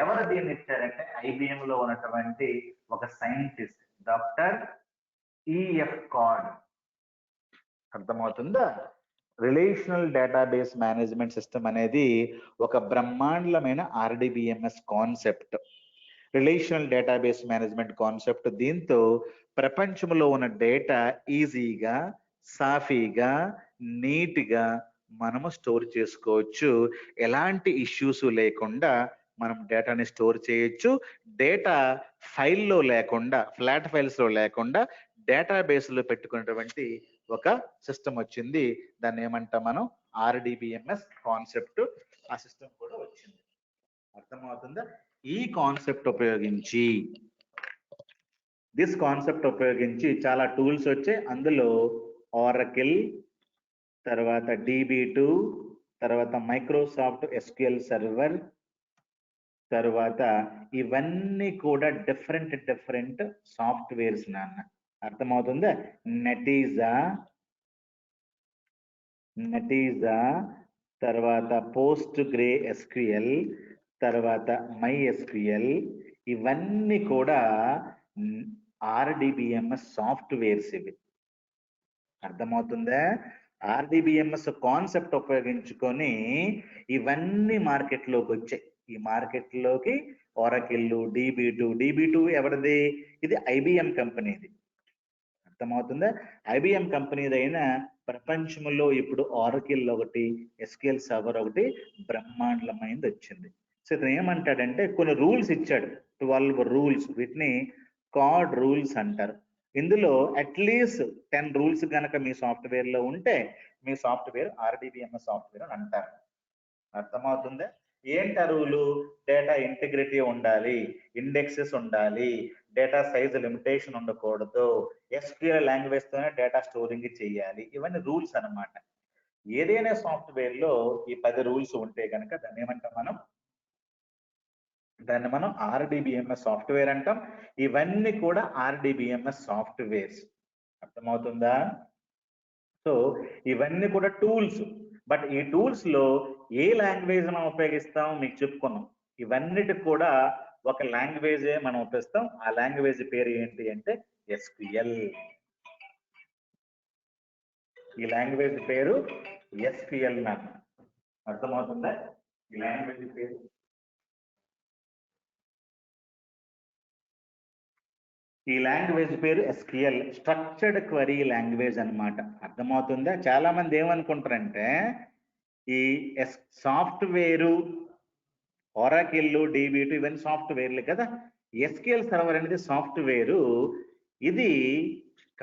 ఎవరు దీన్ని ఇచ్చారంటే IBM లో ఉన్నటువంటి ఒక సైంటిస్ట్ డాక్టర్ ఈఎఫ్ కార్డ్. అర్థమవుతుందా? రిలేషనల్ డేటాబేస్ మేనేజ్మెంట్ సిస్టమ్ అనేది ఒక బ్రహ్మాండమైన RDBMS concept. Relational database management concept. దీంతో ప్రపంచంలో ఉన్న డేటా ఈజీగా, సాఫీగా, నీట్గా మనము స్టోర్ చేసుకోవచ్చు. ఎలాంటి ఇష్యూస్ లేకుండా మనం డేటాని స్టోర్ చేయొచ్చు. డేటా ఫైల్లో లేకుండా, ఫ్లాట్ ఫైల్స్ లో లేకుండా డేటాబేస్ లో పెట్టుకున్నటువంటి ఒక సిస్టమ్ వచ్చింది. దాన్ని ఏమంటాం మనం? RDBMS concept. ఆ సిస్టమ్ కూడా వచ్చింది. అర్థమవుతుందా? ఈ కాన్సెప్ట్ ఉపయోగించి చాలా టూల్స్ వచ్చాయి. అందులో ఆరకిల్, తర్వాత DB2, తర్వాత మైక్రోసాఫ్ట్ SQL సర్వర్, తర్వాత ఇవన్నీ కూడా డిఫరెంట్ సాఫ్ట్వేర్స్ నాన్న. అర్థమవుతుందా? నెటీజా, తర్వాత పోస్ట్ గ్రే SQL, తర్వాత MySQL, ఇవన్నీ కూడా RDBMS సాఫ్ట్వేర్స్ ఇవి. అర్థమవుతుందా? RDBMS కాన్సెప్ట్ ఉపయోగించుకొని ఇవన్నీ మార్కెట్లోకి వచ్చాయి. ఈ మార్కెట్లోకి ఒరాకిల్, DB2 ఎవరిది? ఇది IBM కంపెనీది. అర్థమవుతుందా? IBM కంపెనీదైన ప్రపంచంలో ఇప్పుడు ఆరకిల్ ఒకటి, SQL సర్వర్ ఒకటి బ్రహ్మాండమైంది వచ్చింది. సో ఇతను ఏమంటాడంటే కొన్ని రూల్స్ ఇచ్చాడు, 12 రూల్స్. వీటిని కార్డ్ రూల్స్ అంటారు. ఇందులో అట్లీస్ట్ 10 రూల్స్ కనుక మీ సాఫ్ట్వేర్ లో ఉంటే మీ సాఫ్ట్వేర్ RDBMS సాఫ్ట్వేర్ అని అంటారు. అర్థమవుతుందా? ఏంటి ఆ రూలు? డేటా ఇంటిగ్రిటీ ఉండాలి, ఇండెక్సెస్ ఉండాలి, డేటా సైజ్ లిమిటేషన్ ఉండకూడదు, SQL లాంగ్వేజ్ తోనే డేటా స్టోరింగ్ చేయాలి. ఇవన్నీ రూల్స్ అన్నమాట. ఏదైనా సాఫ్ట్వేర్ లో ఈ 10 రూల్స్ ఉంటే కనుక దాన్ని ఏమంటాం మనం? దాన్ని మనం RDBMS సాఫ్ట్వేర్ అంటాం. ఇవన్నీ కూడా RDBMS సాఫ్ట్వేర్స్. అర్థమవుతుందా? సో ఇవన్నీ కూడా టూల్స్. బట్ ఈ టూల్స్ లో ఏ లాంగ్వేజ్ మనం ఉపయోగిస్తాం మీకు చెప్పుకున్నాం. ఇవన్నిటి కూడా ఒక లాంగ్వేజే మనం ఉపయోగిస్తాం. ఆ లాంగ్వేజ్ పేరు ఏంటి అంటే SQL. ఈ లాంగ్వేజ్ పేరు SQL నాకు. అర్థమవుతుందా? ఈ లాంగ్వేజ్ పేరు SQL, స్ట్రక్చర్డ్ క్వరీ లాంగ్వేజ్ అన్నమాట. అర్థమవుతుందా? చాలా మంది ఏమనుకుంటారంటే ఈ సాఫ్ట్వేరు ఒరాకిల్, DB2 ఇవన్నీ సాఫ్ట్వేర్లు కదా. SQL సర్వర్ అనేది సాఫ్ట్వేరు. ఇది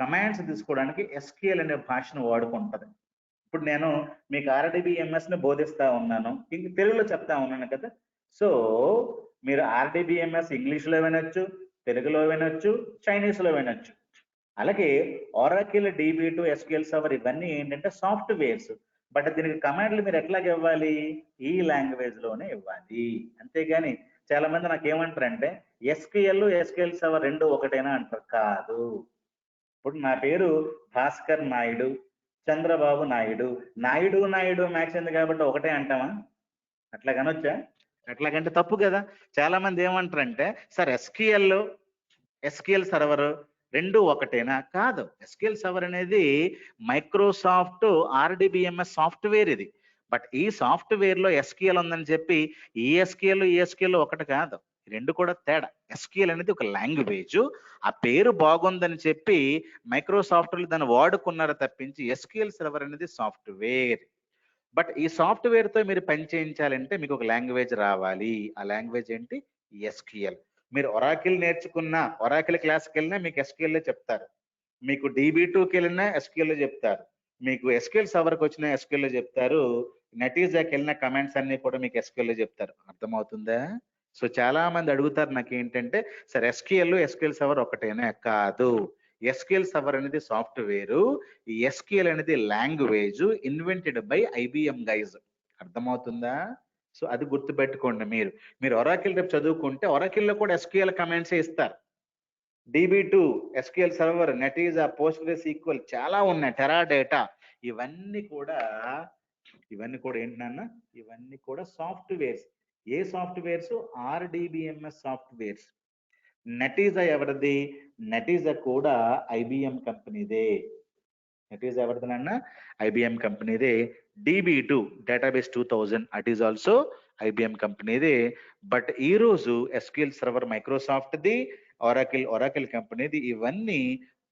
కమాండ్స్ తీసుకోవడానికి SQL అనే భాషను వాడుకుంటది. ఇప్పుడు నేను మీకు RDBMS ని బోధిస్తా ఉన్నాను, ఇంక తెలుగులో చెప్తా ఉన్నాను కదా. సో మీరు RDBMS ఇంగ్లీష్లో వినొచ్చు, తెలుగులో వినొచ్చు, చైనీస్లో వినొచ్చు. అలాగే ఒరాకిల్, DB2, SQL సర్వర్ ఇవన్నీ ఏంటంటే సాఫ్ట్వేర్స్. బట్ దీనికి కమాండ్లు మీరు ఎట్లాగ ఇవ్వాలి? ఈ లాంగ్వేజ్ లోనే ఇవ్వాలి. అంతేగాని చాలా మంది నాకు ఏమంటారంటే SQL సర్వర్ రెండు ఒకటేనా అంటారు. కాదు. ఇప్పుడు నా పేరు భాస్కర్ నాయుడు, చంద్రబాబు నాయుడు, నాయుడు మ్యాచ్ ఉంది కాబట్టి ఒకటే అంటామా? అట్లా కనొచ్చా? అట్లాగంటే తప్పు కదా. చాలా మంది ఏమంటారంటే సార్ SQL సర్వర్ రెండు ఒకటేనా? కాదు. SQL సర్వర్ అనేది మైక్రోసాఫ్ట్ RDBMS సాఫ్ట్వేర్ ఇది. బట్ ఈ సాఫ్ట్వేర్ లో SQL ఉందని చెప్పి ఈ SQL ఒకటి కాదు, రెండు కూడా తేడా. SQL అనేది ఒక లాంగ్వేజ్. ఆ పేరు బాగుందని చెప్పి మైక్రోసాఫ్ట్ దాన్ని వాడుకున్నారు తప్పించి SQL సర్వర్ అనేది సాఫ్ట్వేర్. బట్ ఈ సాఫ్ట్వేర్ తో మీరు పని చేయించాలంటే మీకు ఒక లాంగ్వేజ్ రావాలి. ఆ లాంగ్వేజ్ ఏంటి? SQL. మీరు ఒరాకిల్ నేర్చుకున్న, ఒరాకిల్ క్లాస్కి వెళ్ళినా మీకు SQL చెప్తారు. మీకు DB2కి వెళ్ళినా SQL చెప్తారు. మీకు SQL సర్వర్కి వచ్చిన SQL చెప్తారు. నెటీజాకి వెళ్ళిన కమాండ్స్ అన్ని కూడా మీకు SQL చెప్తారు. అర్థమవుతుందా? సో చాలా మంది అడుగుతారు నాకు ఏంటంటే సార్ SQL సర్వర్ ఒకటేనా? కాదు. SQL సర్వర్ అనేది సాఫ్ట్వేరు, ఈ SQL అనేది language invented by IBM guys. అర్థమవుతుందా? సో అది గుర్తుపెట్టుకోండి. మీరు ఒరాకిల్ రేపు చదువుకుంటే ఒరాకిల్లో కూడా SQL కమాండ్సే ఇస్తారు. DB2, SQL సర్వర్, నెటీజా, PostgreSQL చాలా ఉన్నాయి, టెరాడేటా. ఇవన్నీ కూడా ఏంటన్నా? ఇవన్నీ కూడా సాఫ్ట్వేర్స్. ఏ సాఫ్ట్వేర్స్? RDBMS softwares. నెటీజా ఎవరిది? నెటీజా కూడా IBM కంపెనీదే. నెటీజా ఎవరిదనన్న? IBM కంపెనీదే. DB2 database 2000 at is also IBM కంపెనీదే. బట్ ఈ రోజు SQL సర్వర్ మైక్రోసాఫ్ట్ది, ఒరాకిల్ కంపెనీది. ఇవన్నీ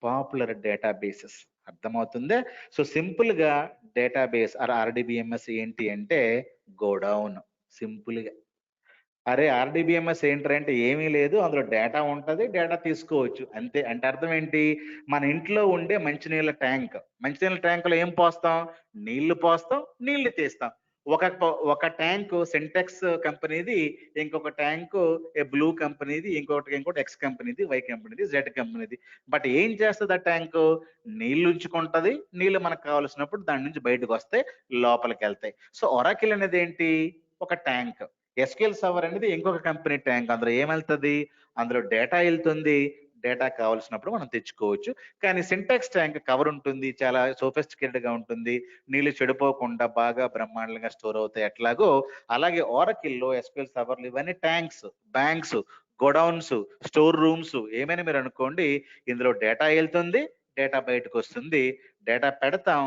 పాపులర్ డేటాబేసెస్. అర్థమవుతుందా? సో సింపుల్ గా డేటాబేస్ RDBMS ఏంటి అంటే గోడౌన్. సింపుల్ గా అరే RDBMS ఏంటంటే ఏమీ లేదు, అందులో డేటా ఉంటది, డేటా తీసుకోవచ్చు అంతే. అంటే అర్థం ఏంటి? మన ఇంట్లో ఉండే మంచినీళ్ళ ట్యాంకులో ఏం పోస్తాం? నీళ్లు పోస్తాం, నీళ్లు తీస్తాం. ఒక ట్యాంకు సింటెక్స్ కంపెనీది, ఇంకొక ట్యాంకు బ్లూ కంపెనీది, ఇంకోటి ఎక్స్ కంపెనీది, వై కంపెనీది, జెడ్ కంపెనీది. బట్ ఏం చేస్తుంది ఆ ట్యాంకు? నీళ్లు ఉంచుకుంటది, నీళ్లు మనకు కావాల్సినప్పుడు దాని నుంచి బయటకు వస్తాయి, లోపలికి వెళ్తాయి. సో ఒరాకిల్ అనేది ఏంటి? ఒక ట్యాంక్. SQL సర్వర్ అనేది ఇంకొక కంపెనీ ట్యాంక్. అందులో ఏమెళ్తుంది? అందులో డేటా వెళ్తుంది, డేటా కావాల్సినప్పుడు మనం తెచ్చుకోవచ్చు. కానీ సింటాక్స్ ట్యాంక్ కవర్ ఉంటుంది, చాలా సోఫిస్టికేటెడ్ గా ఉంటుంది, నీళ్లు చెడిపోకుండా బాగా బ్రహ్మాండంగా స్టోర్ అవుతాయి. ఎట్లాగో అలాగే ఓరకిల్లో SQL సర్వర్లు ఇవన్నీ tanks, banks, godowns, store rooms ఏమైనా మీరు అనుకోండి. ఇందులో డేటా వెళ్తుంది, డేటా బయటకు వస్తుంది, డేటా పెడతాం,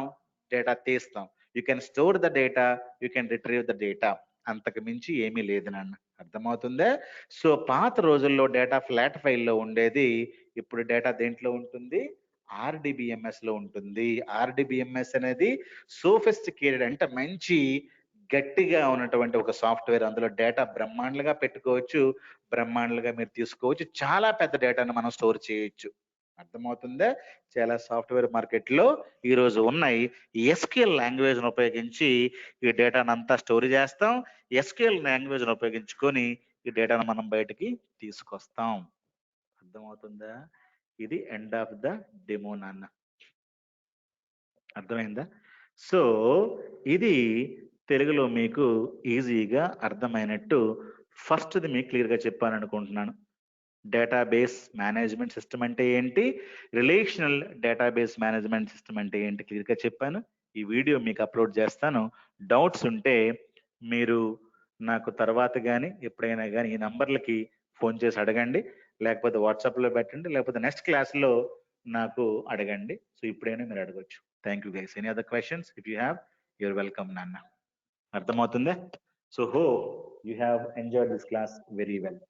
డేటా తీస్తాం. You can store the data, you can retrieve the data. అంతకు మించి ఏమీ లేదు నాన్న. అర్థమవుతుందా? సో పాత రోజుల్లో డేటా ఫ్లాట్ ఫైల్లో ఉండేది, ఇప్పుడు డేటా దేంట్లో ఉంటుంది? RDBMS లో ఉంటుంది. RDBMS అనేది సోఫిస్టికేటెడ్ అంటే మంచి గట్టిగా ఉన్నటువంటి ఒక సాఫ్ట్వేర్. అందులో డేటా బ్రహ్మాండంగా పెట్టుకోవచ్చు, బ్రహ్మాండంగా మీరు తీసుకోవచ్చు, చాలా పెద్ద డేటాను మనం స్టోర్ చేయొచ్చు. అర్థమవుతుందా? చాలా సాఫ్ట్వేర్ మార్కెట్లో ఈ రోజు ఉన్నాయి. SQL లాంగ్వేజ్ ఉపయోగించి ఈ డేటాను అంతా స్టోర్ చేస్తాం. SQL లాంగ్వేజ్ ఉపయోగించుకొని ఈ డేటాను మనం బయటికి తీసుకొస్తాం. అర్థమవుతుందా? ఇది ఎండ్ ఆఫ్ ద డెమో నాన్న. అర్థమైందా? సో ఇది తెలుగులో మీకు ఈజీగా అర్థమైనట్టు ఫస్ట్ది మీకు క్లియర్గా చెప్పాను అనుకుంటున్నాను. డేటాబేస్ మేనేజ్మెంట్ సిస్టమ్ అంటే ఏంటి, రిలేషనల్ డేటాబేస్ మేనేజ్మెంట్ సిస్టమ్ అంటే ఏంటి క్లియర్గా చెప్పాను. ఈ వీడియో మీకు అప్లోడ్ చేస్తాను. డౌట్స్ ఉంటే మీరు నాకు తర్వాత కానీ ఎప్పుడైనా కానీ ఈ నంబర్లకి ఫోన్ చేసి అడగండి, లేకపోతే వాట్సాప్లో పెట్టండి, లేకపోతే నెక్స్ట్ క్లాస్లో నాకు అడగండి. సో ఇప్పుడైనా మీరు అడగొచ్చు. Thank you guys. Any other questions? If you have, you're welcome నాన్న. అర్థమవుతుందా? So hope you have enjoyed this class very well.